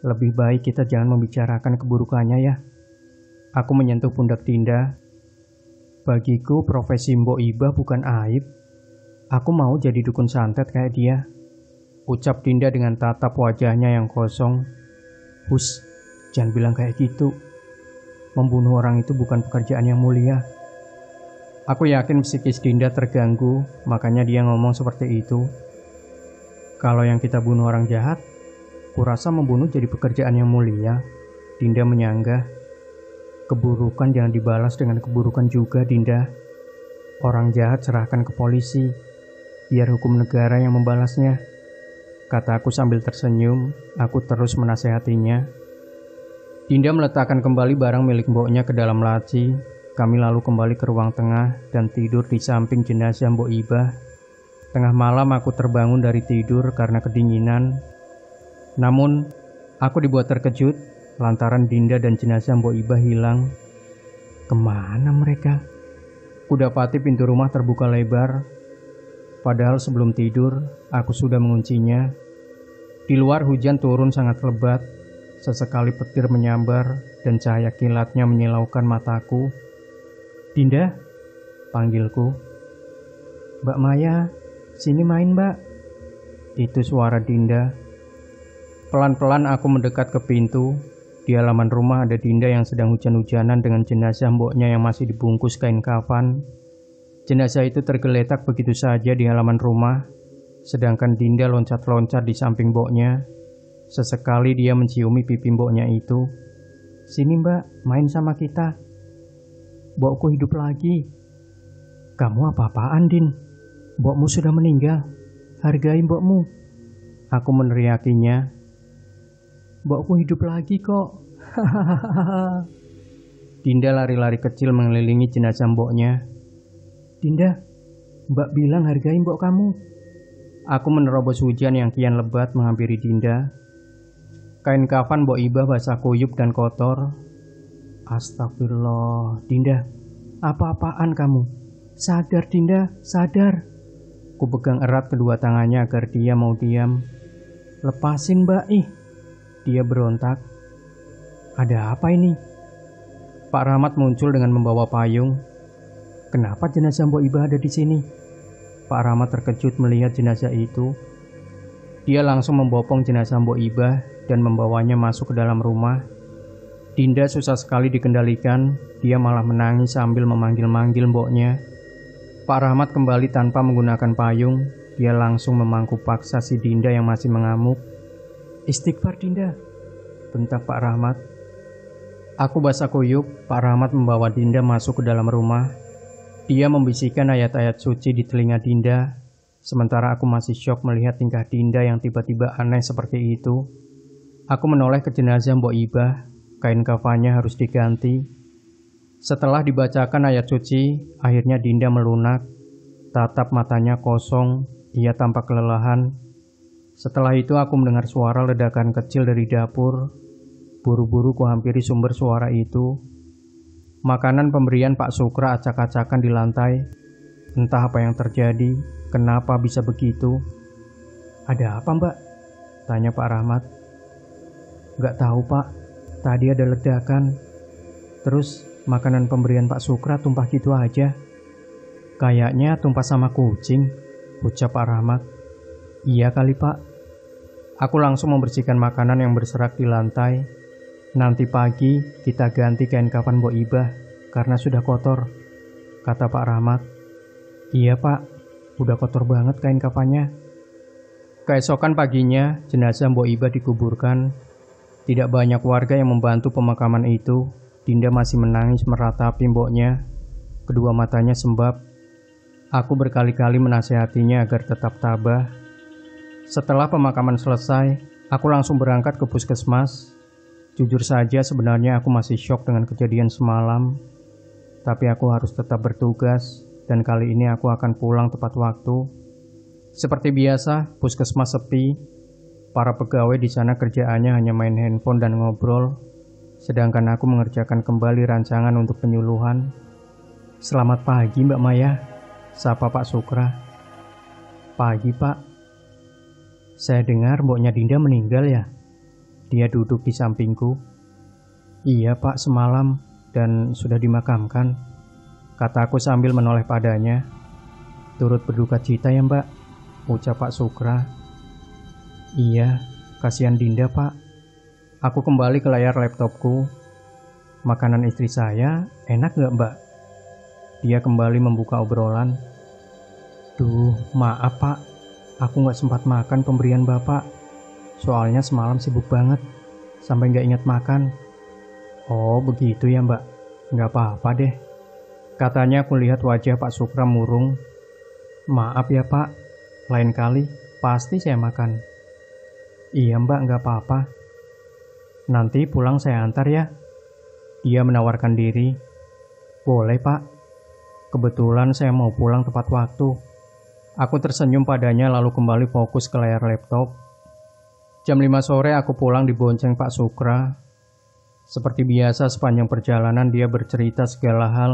Lebih baik kita jangan membicarakan keburukannya ya. Aku menyentuh pundak Dinda. Bagiku profesi Mbok Ibah bukan aib. Aku mau jadi dukun santet kayak dia. Ucap Dinda dengan tatap wajahnya yang kosong. Hus, jangan bilang kayak gitu. Membunuh orang itu bukan pekerjaan yang mulia. Aku yakin psikis Dinda terganggu, makanya dia ngomong seperti itu. Kalau yang kita bunuh orang jahat, kurasa membunuh jadi pekerjaan yang mulia. Dinda menyanggah. Keburukan jangan dibalas dengan keburukan juga, Dinda. Orang jahat serahkan ke polisi, biar hukum negara yang membalasnya. Kataku sambil tersenyum, aku terus menasehatinya. Dinda meletakkan kembali barang milik mboknya ke dalam laci. Kami lalu kembali ke ruang tengah dan tidur di samping jenazah Mbok Ibah. Tengah malam aku terbangun dari tidur karena kedinginan. Namun, aku dibuat terkejut lantaran Dinda dan jenazah Mbok Ibah hilang. Kemana mereka? Kudapati pintu rumah terbuka lebar. Padahal sebelum tidur, aku sudah menguncinya. Di luar hujan turun sangat lebat. Sesekali petir menyambar dan cahaya kilatnya menyilaukan mataku. Dinda, panggilku. Mbak Maya, sini main mbak. Itu suara Dinda. Pelan-pelan aku mendekat ke pintu. Di halaman rumah ada Dinda yang sedang hujan-hujanan dengan jenazah mboknya yang masih dibungkus kain kafan. Jenazah itu tergeletak begitu saja di halaman rumah, sedangkan Dinda loncat-loncat di samping mboknya. Sesekali dia menciumi pipi mboknya itu. Sini mbak, main sama kita. Mbokku hidup lagi. Kamu apa-apaan, Din? Mbokmu sudah meninggal. Hargai mbokmu. Aku meneriakinya. Mbokku hidup lagi kok. Hahaha. Dinda lari-lari kecil mengelilingi jenazah mboknya. Dinda, mbak bilang hargai mbok kamu. Aku menerobos hujan yang kian lebat menghampiri Dinda. Kain kafan Mbok Ibah basah kuyup dan kotor. Astagfirullah, Dinda, apa-apaan kamu? Sadar Dinda, sadar. Ku pegang erat kedua tangannya agar dia mau diam. Lepasin mbak, Dia berontak. Ada apa ini? Pak Rahmat muncul dengan membawa payung. Kenapa jenazah Mbok Ibah ada di sini? Pak Rahmat terkejut melihat jenazah itu. Dia langsung membopong jenazah Mbok Ibah dan membawanya masuk ke dalam rumah. Dinda susah sekali dikendalikan, dia malah menangis sambil memanggil-manggil mboknya. Pak Rahmat kembali tanpa menggunakan payung, dia langsung memangku paksa si Dinda yang masih mengamuk. Istighfar Dinda, bentak Pak Rahmat. Aku basah kuyup, Pak Rahmat membawa Dinda masuk ke dalam rumah. Dia membisikkan ayat-ayat suci di telinga Dinda, sementara aku masih syok melihat tingkah Dinda yang tiba-tiba aneh seperti itu. Aku menoleh ke jenazah Mbok Ibah. Kain kafannya harus diganti. Setelah dibacakan ayat suci, akhirnya Dinda melunak. Tatap matanya kosong, ia tampak kelelahan. Setelah itu aku mendengar suara ledakan kecil dari dapur. Buru-buru kuhampiri sumber suara itu. Makanan pemberian Pak Sukra acak-acakan di lantai. Entah apa yang terjadi, kenapa bisa begitu. Ada apa mbak? Tanya Pak Rahmat. Gak tahu pak. Tadi ada ledakan, terus makanan pemberian Pak Sukra tumpah gitu aja. Kayaknya tumpah sama kucing, ucap Pak Rahmat. Iya kali pak. Aku langsung membersihkan makanan yang berserak di lantai. Nanti pagi kita ganti kain kafan Mbok Ibah karena sudah kotor, kata Pak Rahmat. Iya pak, udah kotor banget kain kafannya. Keesokan paginya jenazah Mbok Ibah dikuburkan. Tidak banyak warga yang membantu pemakaman itu. Dinda masih menangis meratapi mboknya. Kedua matanya sembab. Aku berkali-kali menasehatinya agar tetap tabah. Setelah pemakaman selesai, aku langsung berangkat ke puskesmas. Jujur saja sebenarnya aku masih syok dengan kejadian semalam. Tapi aku harus tetap bertugas, dan kali ini aku akan pulang tepat waktu. Seperti biasa, puskesmas sepi. Para pegawai di sana kerjaannya hanya main handphone dan ngobrol, sedangkan aku mengerjakan kembali rancangan untuk penyuluhan. Selamat pagi Mbak Maya, sapa Pak Sukra. Pagi Pak. Saya dengar mboknya Dinda meninggal ya? Dia duduk di sampingku. Iya Pak, semalam dan sudah dimakamkan, kataku sambil menoleh padanya. Turut berduka cita ya Mbak, ucap Pak Sukra. Iya, kasihan Dinda pak. Aku kembali ke layar laptopku. Makanan istri saya enak gak mbak? Dia kembali membuka obrolan. Duh, maaf pak, aku gak sempat makan pemberian bapak. Soalnya semalam sibuk banget, sampai gak ingat makan. Oh begitu ya mbak, Nggak apa-apa deh. Katanya aku lihat wajah Pak Sukra murung. Maaf ya Pak, lain kali pasti saya makan. Iya Mbak, nggak apa-apa. Nanti pulang saya antar ya. Dia menawarkan diri. Boleh Pak. Kebetulan saya mau pulang tepat waktu. Aku tersenyum padanya lalu kembali fokus ke layar laptop. Jam 5 sore aku pulang dibonceng Pak Sukra. Seperti biasa sepanjang perjalanan dia bercerita segala hal.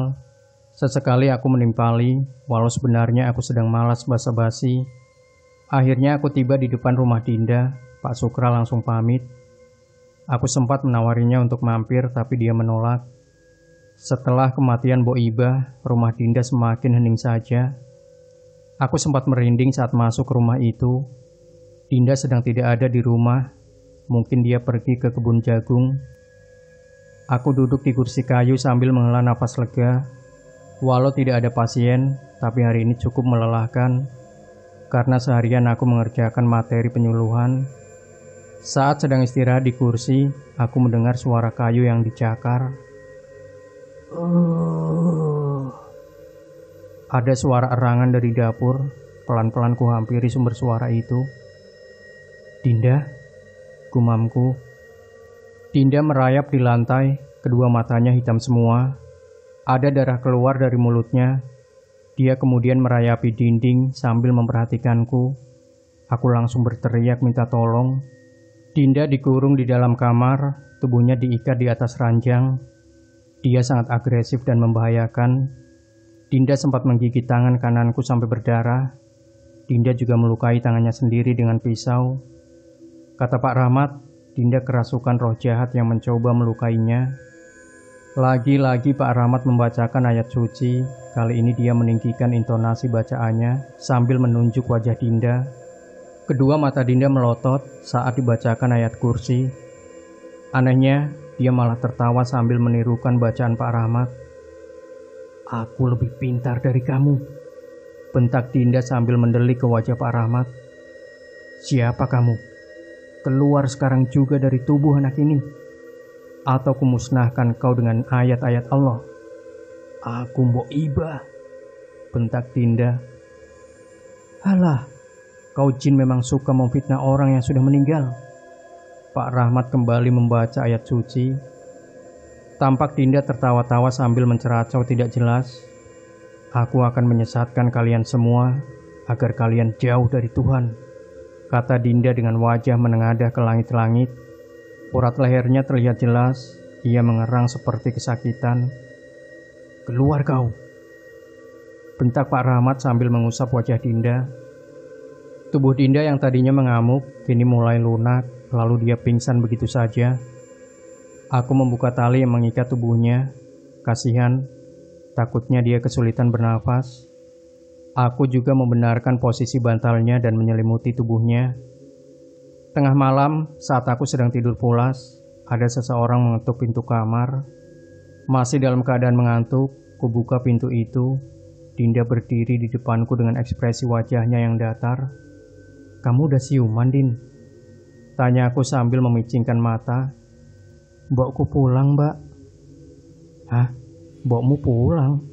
Sesekali aku menimpali, walau sebenarnya aku sedang malas basa-basi. Akhirnya aku tiba di depan rumah Dinda. Pak Sukra langsung pamit. Aku sempat menawarinya untuk mampir tapi dia menolak. Setelah kematian Bo Ibah, rumah Dinda semakin hening saja. Aku sempat merinding saat masuk ke rumah itu. Dinda sedang tidak ada di rumah. Mungkin dia pergi ke kebun jagung. Aku duduk di kursi kayu sambil menghela napas lega. Walau tidak ada pasien, tapi hari ini cukup melelahkan. Karena seharian aku mengerjakan materi penyuluhan. Saat sedang istirahat di kursi, aku mendengar suara kayu yang dicakar. Ada suara erangan dari dapur. Pelan-pelan ku hampiri sumber suara itu. Dinda, gumamku. Dinda merayap di lantai, kedua matanya hitam semua. Ada darah keluar dari mulutnya. Dia kemudian merayapi dinding sambil memperhatikanku. Aku langsung berteriak minta tolong. Dinda dikurung di dalam kamar, tubuhnya diikat di atas ranjang. Dia sangat agresif dan membahayakan. Dinda sempat menggigit tangan kananku sampai berdarah. Dinda juga melukai tangannya sendiri dengan pisau. Kata Pak Rahmat, Dinda kerasukan roh jahat yang mencoba melukainya. Lagi-lagi Pak Rahmat membacakan ayat suci. Kali ini dia meninggikan intonasi bacaannya sambil menunjuk wajah Dinda. Kedua mata Dinda melotot saat dibacakan ayat kursi. Anehnya, dia malah tertawa sambil menirukan bacaan Pak Rahmat. Aku lebih pintar dari kamu, bentak Dinda sambil mendelik ke wajah Pak Rahmat. Siapa kamu? Keluar sekarang juga dari tubuh anak ini, atau kumusnahkan kau dengan ayat-ayat Allah. Aku Mbok Ibah, bentak Dinda. Halah, kau jin memang suka memfitnah orang yang sudah meninggal. Pak Rahmat kembali membaca ayat suci. Tampak Dinda tertawa-tawa sambil menceracau tidak jelas. Aku akan menyesatkan kalian semua agar kalian jauh dari Tuhan, kata Dinda dengan wajah menengadah ke langit-langit. Urat lehernya terlihat jelas. Ia mengerang seperti kesakitan. Keluar kau, bentak Pak Rahmat sambil mengusap wajah Dinda. Tubuh Dinda yang tadinya mengamuk kini mulai lunak, lalu dia pingsan begitu saja. Aku membuka tali yang mengikat tubuhnya. Kasihan, takutnya dia kesulitan bernafas. Aku juga membenarkan posisi bantalnya dan menyelimuti tubuhnya. Tengah malam, saat aku sedang tidur pulas, ada seseorang mengetuk pintu kamar. Masih dalam keadaan mengantuk, kubuka pintu itu. Dinda berdiri di depanku dengan ekspresi wajahnya yang datar. Kamu udah siuman, Din? Tanya aku sambil memicingkan mata. Mbokku pulang, Mbak. Hah? Mbokmu pulang?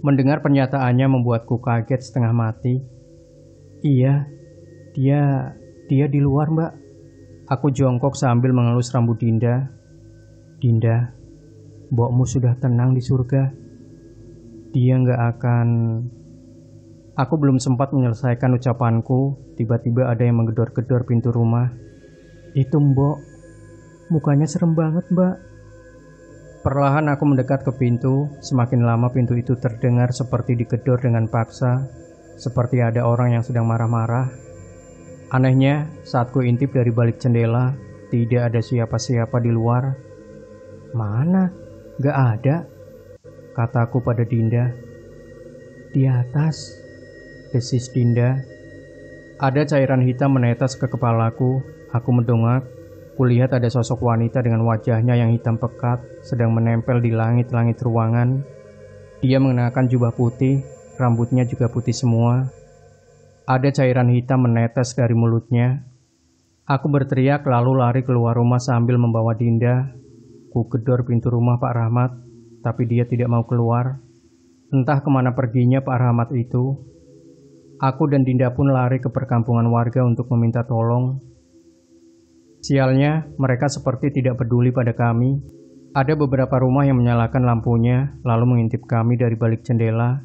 Mendengar pernyataannya membuatku kaget setengah mati. Iya, dia di luar, Mbak. Aku jongkok sambil mengelus rambut Dinda. Dinda, mbokmu sudah tenang di surga. Dia nggak akan... Aku belum sempat menyelesaikan ucapanku, tiba-tiba ada yang menggedor-gedor pintu rumah. Itu Mbok. Mukanya serem banget, Mbak. Perlahan aku mendekat ke pintu. Semakin lama pintu itu terdengar seperti digedor dengan paksa, seperti ada orang yang sedang marah-marah. Anehnya, saat ku intip dari balik jendela, tidak ada siapa-siapa di luar. Mana? Gak ada, kataku pada Dinda. Di atas, desis Dinda. Ada cairan hitam menetes ke kepalaku. Aku mendongak. Kulihat ada sosok wanita dengan wajahnya yang hitam pekat sedang menempel di langit-langit ruangan. Dia mengenakan jubah putih, rambutnya juga putih semua. Ada cairan hitam menetes dari mulutnya. Aku berteriak lalu lari keluar rumah sambil membawa Dinda. Ku gedor pintu rumah Pak Rahmat. tapi dia tidak mau keluar. Entah kemana perginya Pak Rahmat itu. Aku dan Dinda pun lari ke perkampungan warga untuk meminta tolong. Sialnya, mereka seperti tidak peduli pada kami. Ada beberapa rumah yang menyalakan lampunya, lalu mengintip kami dari balik jendela.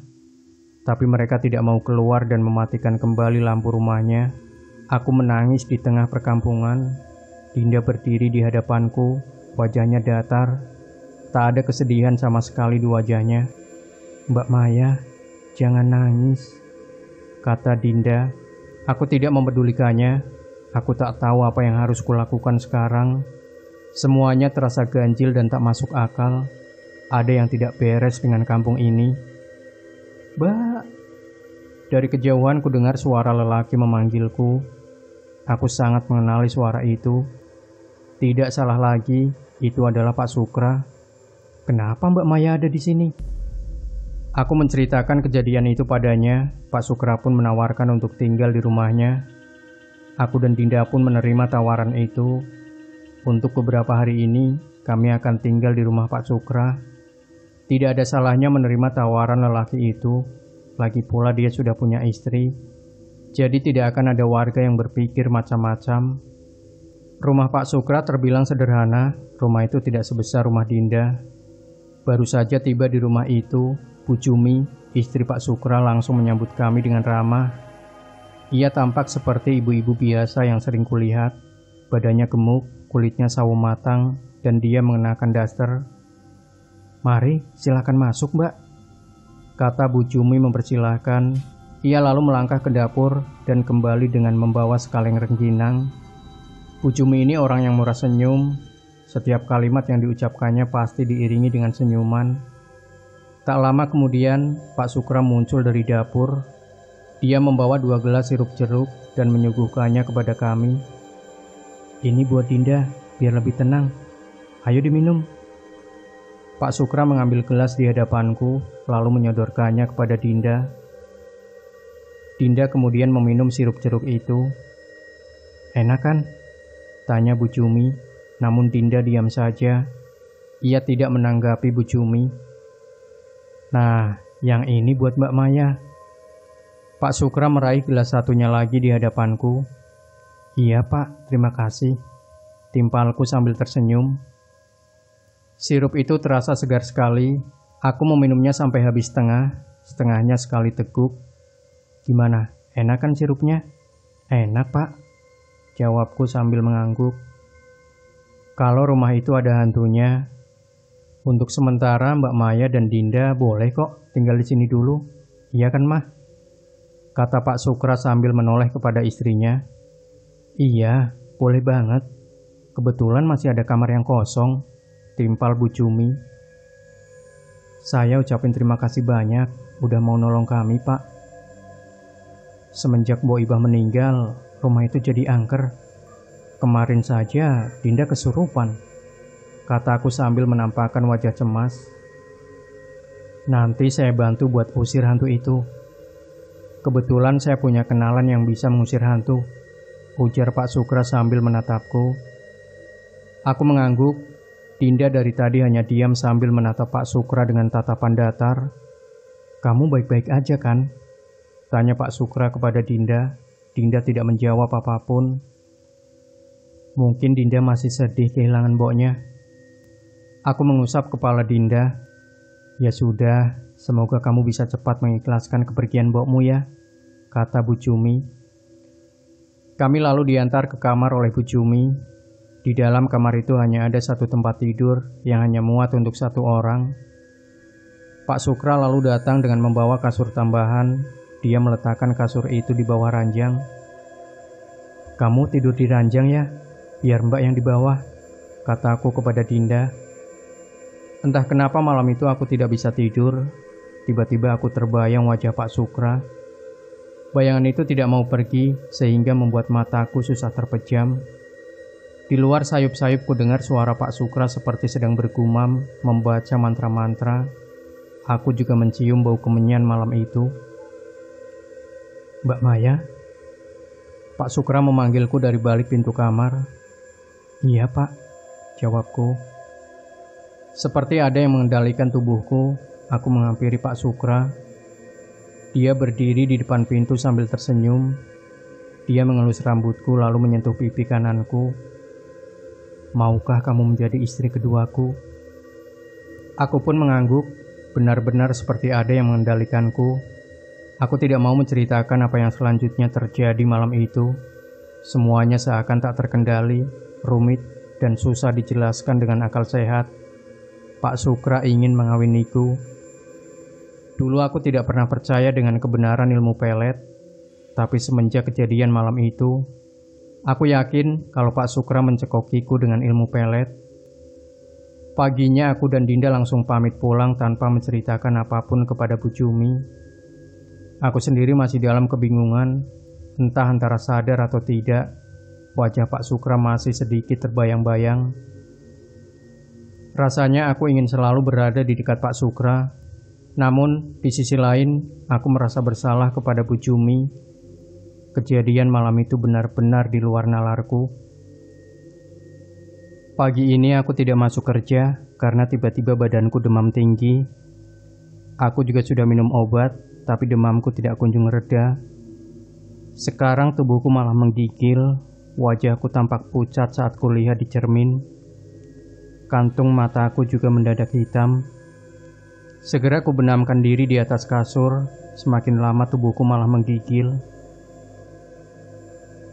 Tapi mereka tidak mau keluar dan mematikan kembali lampu rumahnya. Aku menangis di tengah perkampungan. Dinda berdiri di hadapanku, wajahnya datar. Tak ada kesedihan sama sekali di wajahnya. "Mbak Maya, jangan nangis," kata Dinda. Aku tidak mempedulikannya. Aku tak tahu apa yang harus kulakukan sekarang. Semuanya terasa ganjil dan tak masuk akal. Ada yang tidak beres dengan kampung ini. "Mbak!" Dari kejauhan ku dengar suara lelaki memanggilku. Aku sangat mengenali suara itu. Tidak salah lagi, itu adalah Pak Sukra. "Kenapa Mbak Maya ada di sini?" Aku menceritakan kejadian itu padanya. Pak Sukra pun menawarkan untuk tinggal di rumahnya. Aku dan Dinda pun menerima tawaran itu. Untuk beberapa hari ini, kami akan tinggal di rumah Pak Sukra. Tidak ada salahnya menerima tawaran lelaki itu. Lagi pula dia sudah punya istri. Jadi tidak akan ada warga yang berpikir macam-macam. Rumah Pak Sukra terbilang sederhana. Rumah itu tidak sebesar rumah Dinda. Baru saja tiba di rumah itu, Bu Jumi, istri Pak Sukra, langsung menyambut kami dengan ramah. Ia tampak seperti ibu-ibu biasa yang sering kulihat. Badannya gemuk, kulitnya sawo matang, dan dia mengenakan daster. "Mari, silakan masuk, Mbak," kata Bu Jumi mempersilahkan. Ia lalu melangkah ke dapur dan kembali dengan membawa sekaleng rengginang. Bu Jumi ini orang yang murah senyum. Setiap kalimat yang diucapkannya pasti diiringi dengan senyuman. Tak lama kemudian, Pak Sukra muncul dari dapur. Dia membawa 2 gelas sirup jeruk dan menyuguhkannya kepada kami. "Ini buat Dinda, biar lebih tenang. Ayo diminum." Pak Sukra mengambil gelas di hadapanku, lalu menyodorkannya kepada Dinda. Dinda kemudian meminum sirup jeruk itu. "Enak kan?" tanya Bu Jumi, namun Dinda diam saja. Ia tidak menanggapi Bu Jumi. "Nah, yang ini buat Mbak Maya." Pak Sukra meraih gelas satunya lagi di hadapanku. "Iya Pak, terima kasih," timpalku sambil tersenyum. Sirup itu terasa segar sekali. Aku meminumnya sampai habis setengahnya sekali teguk. "Gimana, enak kan sirupnya?" "Enak Pak," jawabku sambil mengangguk. "Kalau rumah itu ada hantunya, untuk sementara Mbak Maya dan Dinda boleh kok tinggal di sini dulu. Iya kan Mah?" kata Pak Sukra sambil menoleh kepada istrinya. "Iya, boleh banget. Kebetulan masih ada kamar yang kosong," timpal Bu Jumi. "Saya ucapin terima kasih banyak udah mau nolong kami Pak. Semenjak Mbok Ibah meninggal, rumah itu jadi angker. Kemarin saja Dinda kesurupan," kataku sambil menampakkan wajah cemas. "Nanti saya bantu buat usir hantu itu. Kebetulan saya punya kenalan yang bisa mengusir hantu," ujar Pak Sukra sambil menatapku. Aku mengangguk. Dinda dari tadi hanya diam sambil menatap Pak Sukra dengan tatapan datar. "Kamu baik-baik aja kan?" tanya Pak Sukra kepada Dinda. Dinda tidak menjawab apapun. Mungkin Dinda masih sedih kehilangan mboknya. Aku mengusap kepala Dinda. "Ya sudah, semoga kamu bisa cepat mengikhlaskan kepergian mbokmu ya," kata Bu Jumi. Kami lalu diantar ke kamar oleh Bu Jumi. Di dalam kamar itu hanya ada satu tempat tidur yang hanya muat untuk 1 orang. Pak Sukra lalu datang dengan membawa kasur tambahan. Dia meletakkan kasur itu di bawah ranjang. "Kamu tidur di ranjang ya, biar Mbak yang di bawah," kataku kepada Dinda. Entah kenapa malam itu aku tidak bisa tidur. Tiba-tiba aku terbayang wajah Pak Sukra. Bayangan itu tidak mau pergi sehingga membuat mataku susah terpejam. Di luar sayup-sayup ku dengar suara Pak Sukra seperti sedang bergumam, membaca mantra-mantra. Aku juga mencium bau kemenyan malam itu. "Mbak Maya?" Pak Sukra memanggilku dari balik pintu kamar. "Iya Pak," jawabku. Seperti ada yang mengendalikan tubuhku, aku menghampiri Pak Sukra. Dia berdiri di depan pintu sambil tersenyum. Dia mengelus rambutku lalu menyentuh pipi kananku. Maukah kamu menjadi istri keduaku? Aku pun mengangguk, benar-benar seperti ada yang mengendalikanku. Aku tidak mau menceritakan apa yang selanjutnya terjadi malam itu. Semuanya seakan tak terkendali, rumit, dan susah dijelaskan dengan akal sehat. Pak Sukra ingin mengawiniku. Dulu aku tidak pernah percaya dengan kebenaran ilmu pelet, tapi semenjak kejadian malam itu, aku yakin kalau Pak Sukra mencekokiku dengan ilmu pelet. Paginya aku dan Dinda langsung pamit pulang tanpa menceritakan apapun kepada Bu Jumi. Aku sendiri masih dalam kebingungan, entah antara sadar atau tidak, wajah Pak Sukra masih sedikit terbayang-bayang. Rasanya aku ingin selalu berada di dekat Pak Sukra, namun di sisi lain aku merasa bersalah kepada Bu Jumi. Kejadian malam itu benar-benar di luar nalarku. Pagi ini aku tidak masuk kerja karena tiba-tiba badanku demam tinggi. Aku juga sudah minum obat, tapi demamku tidak kunjung reda. Sekarang tubuhku malah menggigil, wajahku tampak pucat saat kulihat di cermin. Kantung mataku juga mendadak hitam. Segera ku benamkan diri di atas kasur, semakin lama tubuhku malah menggigil.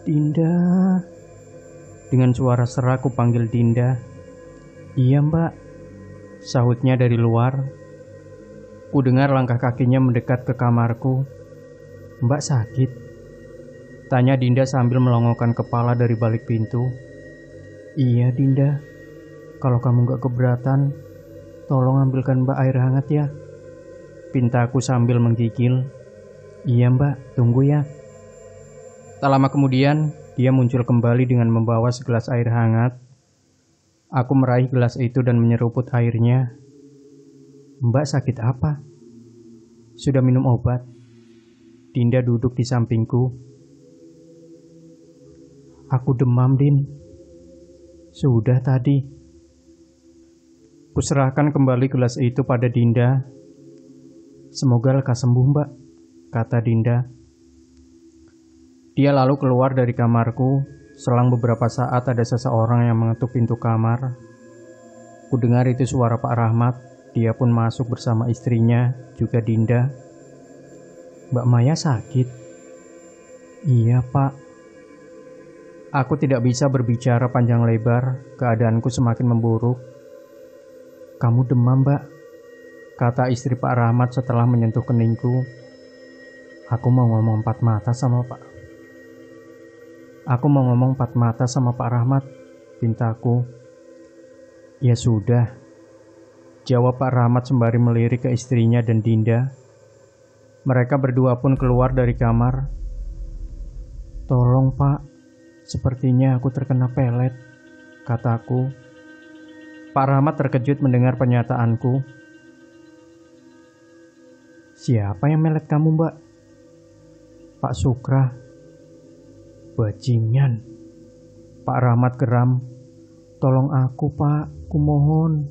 Dinda. Dengan suara serak ku panggil Dinda. Iya mbak, sahutnya dari luar. Ku dengar langkah kakinya mendekat ke kamarku. Mbak sakit? Tanya Dinda sambil melongokkan kepala dari balik pintu. Iya Dinda, kalau kamu gak keberatan, tolong ambilkan mbak air hangat ya, pintaku sambil menggigil. Iya mbak, tunggu ya. Tak lama kemudian, dia muncul kembali dengan membawa segelas air hangat. Aku meraih gelas itu dan menyeruput airnya. Mbak sakit apa? Sudah minum obat? Dinda duduk di sampingku. Aku demam, Din. Sudah tadi. Kuserahkan kembali gelas itu pada Dinda. Semoga lekas sembuh, Mbak, kata Dinda. Dia lalu keluar dari kamarku. Selang beberapa saat ada seseorang yang mengetuk pintu kamar. Kudengar itu suara Pak Rahmat. Dia pun masuk bersama istrinya, juga Dinda. Mbak Maya sakit? Iya, Pak. Aku tidak bisa berbicara panjang lebar. Keadaanku semakin memburuk. Kamu demam, Mbak, kata istri Pak Rahmat setelah menyentuh keningku. Aku mau ngomong empat mata sama Pak Rahmat, pintaku. Ya sudah, jawab Pak Rahmat sembari melirik ke istrinya dan Dinda. Mereka berdua pun keluar dari kamar. Tolong Pak, sepertinya aku terkena pelet, kataku. Pak Rahmat terkejut mendengar pernyataanku. Siapa yang melet kamu, Mbak? Pak Sukra. Bajingan. Pak Rahmat geram. Tolong aku, Pak. Kumohon.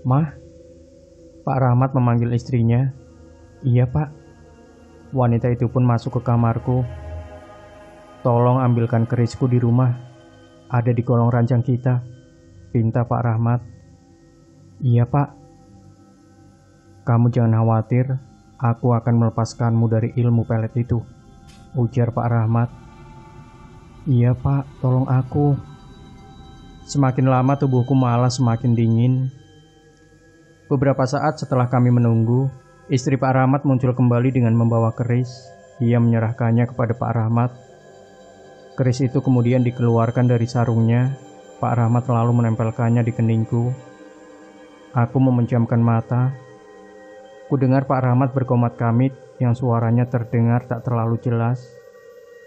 Mah? Pak Rahmat memanggil istrinya. Iya, Pak. Wanita itu pun masuk ke kamarku. Tolong ambilkan kerisku di rumah. Ada di kolong ranjang kita, pinta Pak Rahmat. Iya Pak. Kamu jangan khawatir, aku akan melepaskanmu dari ilmu pelet itu, ujar Pak Rahmat. Iya Pak, tolong aku. Semakin lama tubuhku malah semakin dingin. Beberapa saat setelah kami menunggu, istri Pak Rahmat muncul kembali dengan membawa keris. Ia menyerahkannya kepada Pak Rahmat. Keris itu kemudian dikeluarkan dari sarungnya. Pak Rahmat lalu menempelkannya di keningku. Aku memejamkan mata. Kudengar Pak Rahmat berkomat-kamit yang suaranya terdengar tak terlalu jelas.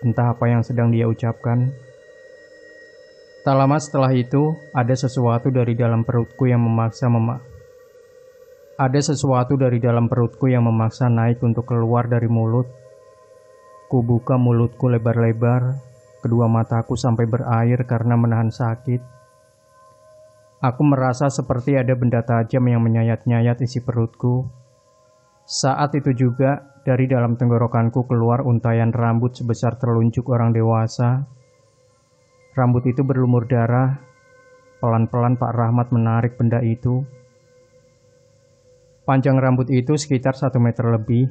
Entah apa yang sedang dia ucapkan. Tak lama setelah itu, ada sesuatu dari dalam perutku yang memaksa naik untuk keluar dari mulut. Kubuka mulutku lebar-lebar. Kedua mataku sampai berair karena menahan sakit. Aku merasa seperti ada benda tajam yang menyayat-nyayat isi perutku. Saat itu juga, dari dalam tenggorokanku keluar untayan rambut sebesar telunjuk orang dewasa. Rambut itu berlumur darah. Pelan-pelan Pak Rahmat menarik benda itu. Panjang rambut itu sekitar 1 meter lebih.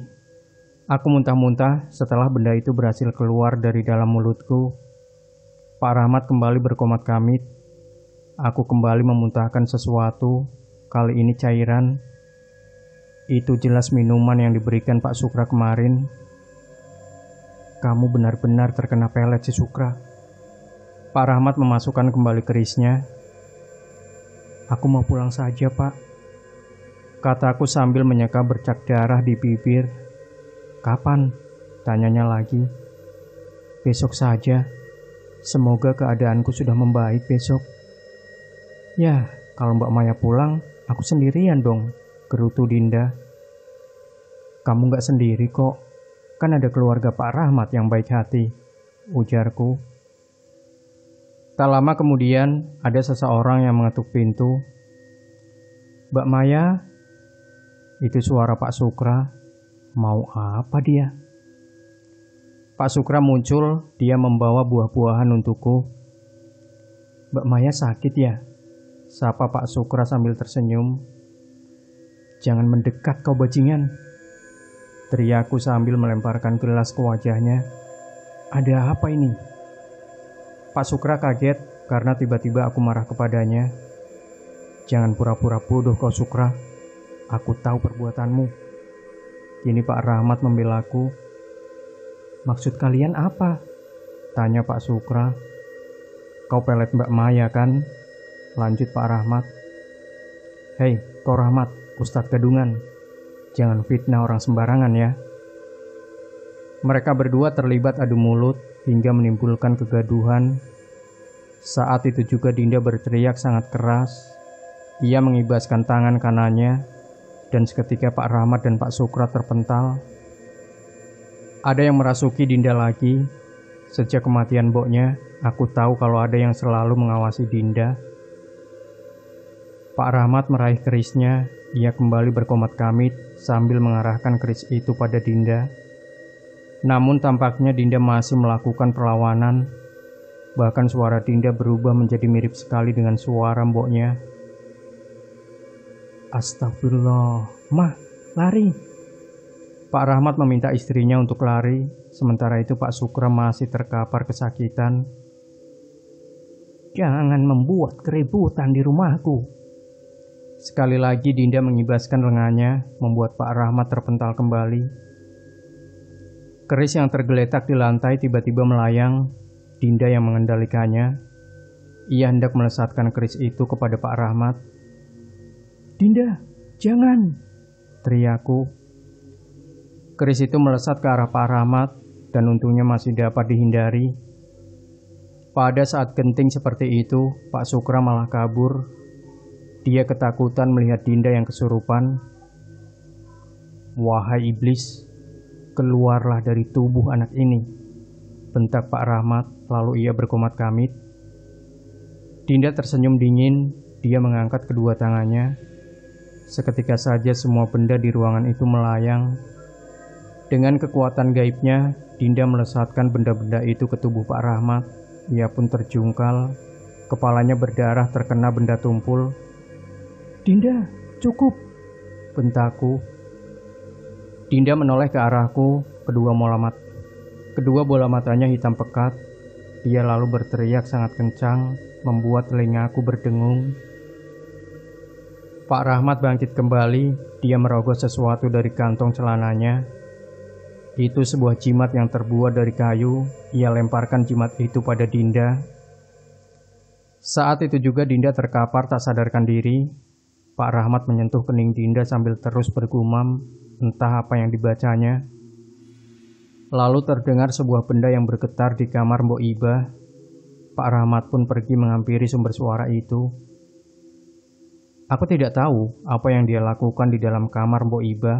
Aku muntah-muntah setelah benda itu berhasil keluar dari dalam mulutku. Pak Rahmat kembali berkomat kamit. Aku kembali memuntahkan sesuatu, kali ini cairan. Itu jelas minuman yang diberikan Pak Sukra kemarin. Kamu benar-benar terkena pelet si Sukra. Pak Rahmat memasukkan kembali kerisnya. Aku mau pulang saja, Pak, kataku sambil menyeka bercak darah di bibir. Kapan? Tanyanya lagi. Besok saja. Semoga keadaanku sudah membaik besok. Ya, kalau Mbak Maya pulang, aku sendirian dong, gerutu Dinda. Kamu gak sendiri kok, kan ada keluarga Pak Rahmat yang baik hati, ujarku. Tak lama kemudian, ada seseorang yang mengetuk pintu. Mbak Maya, itu suara Pak Sukra. Mau apa dia? Pak Sukra muncul, dia membawa buah-buahan untukku. Mbak Maya sakit ya? Sapa Pak Sukra sambil tersenyum. Jangan mendekat kau bajingan, teriakku sambil melemparkan gelas ke wajahnya. Ada apa ini? Pak Sukra kaget karena tiba-tiba aku marah kepadanya. Jangan pura-pura bodoh kau Sukra. Aku tahu perbuatanmu. Kini Pak Rahmat membelaku. Maksud kalian apa? Tanya Pak Sukra. Kau pelet Mbak Maya kan? Lanjut Pak Rahmat. Hei, kau Rahmat, Ustadz Gadungan. Jangan fitnah orang sembarangan ya. Mereka berdua terlibat adu mulut hingga menimbulkan kegaduhan. Saat itu juga Dinda berteriak sangat keras. Ia mengibaskan tangan kanannya dan seketika Pak Rahmat dan Pak Sukra terpental. Ada yang merasuki Dinda lagi. Sejak kematian mboknya, aku tahu kalau ada yang selalu mengawasi Dinda. Pak Rahmat meraih kerisnya. Ia kembali berkomat kamit sambil mengarahkan keris itu pada Dinda. Namun tampaknya Dinda masih melakukan perlawanan. Bahkan suara Dinda berubah menjadi mirip sekali dengan suara mboknya. Astagfirullah, Mah, lari. Pak Rahmat meminta istrinya untuk lari. Sementara itu Pak Sukra masih terkapar kesakitan. Jangan membuat keributan di rumahku. Sekali lagi Dinda mengibaskan lengannya, membuat Pak Rahmat terpental kembali. Keris yang tergeletak di lantai tiba-tiba melayang. Dinda yang mengendalikannya. Ia hendak melesatkan keris itu kepada Pak Rahmat. Dinda, jangan, teriakku. Keris itu melesat ke arah Pak Rahmat dan untungnya masih dapat dihindari. Pada saat genting seperti itu, Pak Sukra malah kabur. Dia ketakutan melihat Dinda yang kesurupan. Wahai iblis, keluarlah dari tubuh anak ini, bentak Pak Rahmat, lalu ia berkomat kamit. Dinda tersenyum dingin, dia mengangkat kedua tangannya. Seketika saja semua benda di ruangan itu melayang. Dengan kekuatan gaibnya, Dinda melesatkan benda-benda itu ke tubuh Pak Rahmat. Ia pun terjungkal, kepalanya berdarah terkena benda tumpul. Dinda, cukup, bentakku. Dinda menoleh ke arahku, kedua bola matanya hitam pekat. Dia lalu berteriak sangat kencang, membuat telingaku berdengung. Pak Rahmat bangkit kembali, dia merogoh sesuatu dari kantong celananya. Itu sebuah jimat yang terbuat dari kayu. Ia lemparkan jimat itu pada Dinda. Saat itu juga Dinda terkapar tak sadarkan diri. Pak Rahmat menyentuh kening Dinda sambil terus bergumam, entah apa yang dibacanya. Lalu terdengar sebuah benda yang bergetar di kamar Mbok Iba. Pak Rahmat pun pergi menghampiri sumber suara itu. Aku tidak tahu apa yang dia lakukan di dalam kamar Mbok Iba.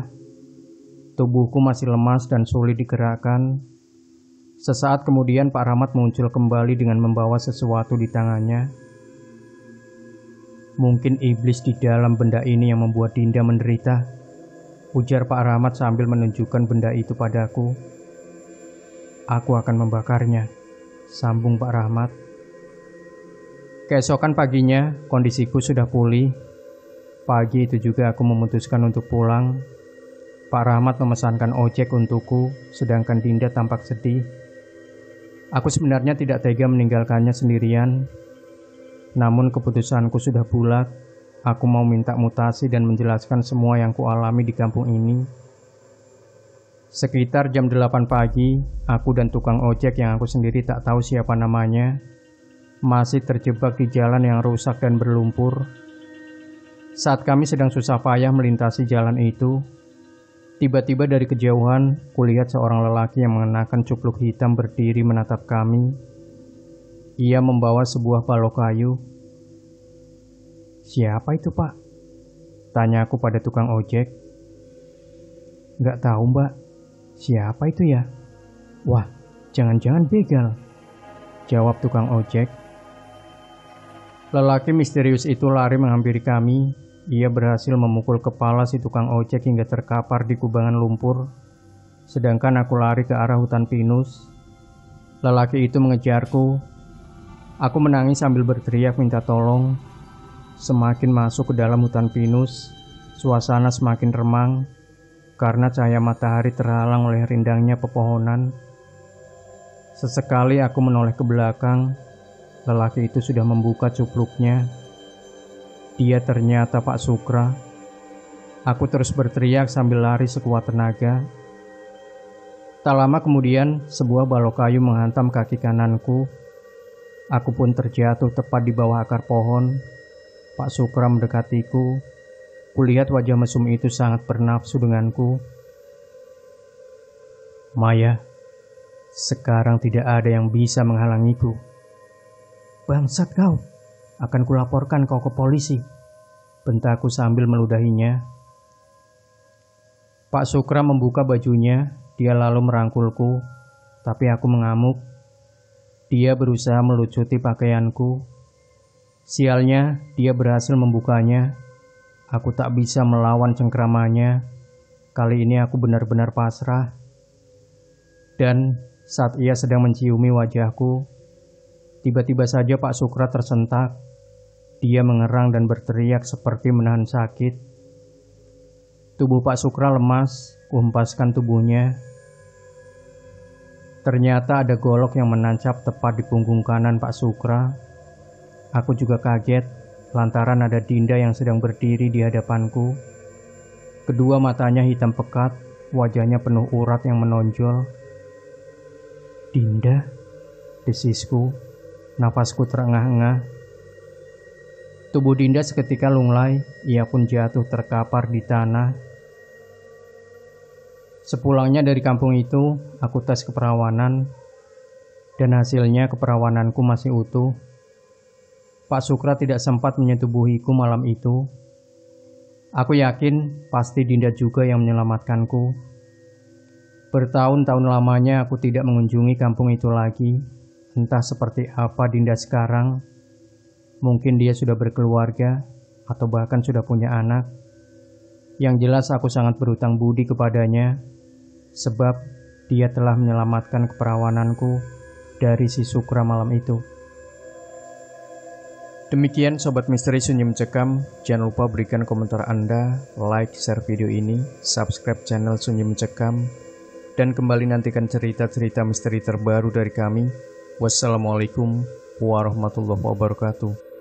Tubuhku masih lemas dan sulit digerakkan. Sesaat kemudian Pak Rahmat muncul kembali dengan membawa sesuatu di tangannya. Mungkin iblis di dalam benda ini yang membuat Dinda menderita, ujar Pak Rahmat sambil menunjukkan benda itu padaku. Aku akan membakarnya, sambung Pak Rahmat. Keesokan paginya, kondisiku sudah pulih. Pagi itu juga aku memutuskan untuk pulang. Pak Rahmat memesankan ojek untukku, sedangkan Dinda tampak sedih. Aku sebenarnya tidak tega meninggalkannya sendirian. Namun keputusanku sudah bulat. Aku mau minta mutasi dan menjelaskan semua yang kualami di kampung ini. Sekitar jam 8 pagi, aku dan tukang ojek yang aku sendiri tak tahu siapa namanya masih terjebak di jalan yang rusak dan berlumpur. Saat kami sedang susah payah melintasi jalan itu, tiba-tiba dari kejauhan, kulihat seorang lelaki yang mengenakan cupluk hitam berdiri menatap kami. Ia membawa sebuah balok kayu. Siapa itu, Pak? Tanya aku pada tukang ojek. Gak tahu, Mbak. Siapa itu ya? Wah, jangan-jangan begal, jawab tukang ojek. Lelaki misterius itu lari menghampiri kami. Ia berhasil memukul kepala si tukang ojek hingga terkapar di kubangan lumpur. Sedangkan aku lari ke arah hutan pinus. Lelaki itu mengejarku. Aku menangis sambil berteriak minta tolong. Semakin masuk ke dalam hutan pinus, suasana semakin remang karena cahaya matahari terhalang oleh rindangnya pepohonan. Sesekali aku menoleh ke belakang. Lelaki itu sudah membuka cupluknya. Dia ternyata Pak Sukra. Aku terus berteriak sambil lari sekuat tenaga. Tak lama kemudian, sebuah balok kayu menghantam kaki kananku. Aku pun terjatuh tepat di bawah akar pohon. Pak Sukra mendekatiku. Kulihat wajah mesum itu sangat bernafsu denganku. Maya, sekarang tidak ada yang bisa menghalangiku. Bangsat kau, akan kulaporkan kau ke polisi, bentakku sambil meludahinya. Pak Sukra membuka bajunya, dia lalu merangkulku, tapi aku mengamuk. Dia berusaha melucuti pakaianku. Sialnya, dia berhasil membukanya. Aku tak bisa melawan cengkramannya. Kali ini aku benar-benar pasrah. Dan saat ia sedang menciumi wajahku, tiba-tiba saja Pak Sukra tersentak. Dia mengerang dan berteriak seperti menahan sakit. Tubuh Pak Sukra lemas, kuhempaskan tubuhnya. Ternyata ada golok yang menancap tepat di punggung kanan Pak Sukra. Aku juga kaget lantaran ada Dinda yang sedang berdiri di hadapanku. Kedua matanya hitam pekat, wajahnya penuh urat yang menonjol. Dinda, desisku, napasku terengah-engah. Tubuh Dinda seketika lunglai, ia pun jatuh terkapar di tanah. Sepulangnya dari kampung itu, aku tes keperawanan, dan hasilnya keperawananku masih utuh. Pak Sukra tidak sempat menyetubuhiku malam itu. Aku yakin pasti Dinda juga yang menyelamatkanku. Bertahun-tahun lamanya aku tidak mengunjungi kampung itu lagi. Entah seperti apa Dinda sekarang. Mungkin dia sudah berkeluarga, atau bahkan sudah punya anak. Yang jelas aku sangat berutang budi kepadanya, sebab dia telah menyelamatkan keperawananku dari si Sukra malam itu. Demikian Sobat Misteri Sunyi Mencekam. Jangan lupa berikan komentar Anda, like, share video ini, subscribe channel Sunyi Mencekam, dan kembali nantikan cerita-cerita misteri terbaru dari kami. Wassalamualaikum warahmatullahi wabarakatuh.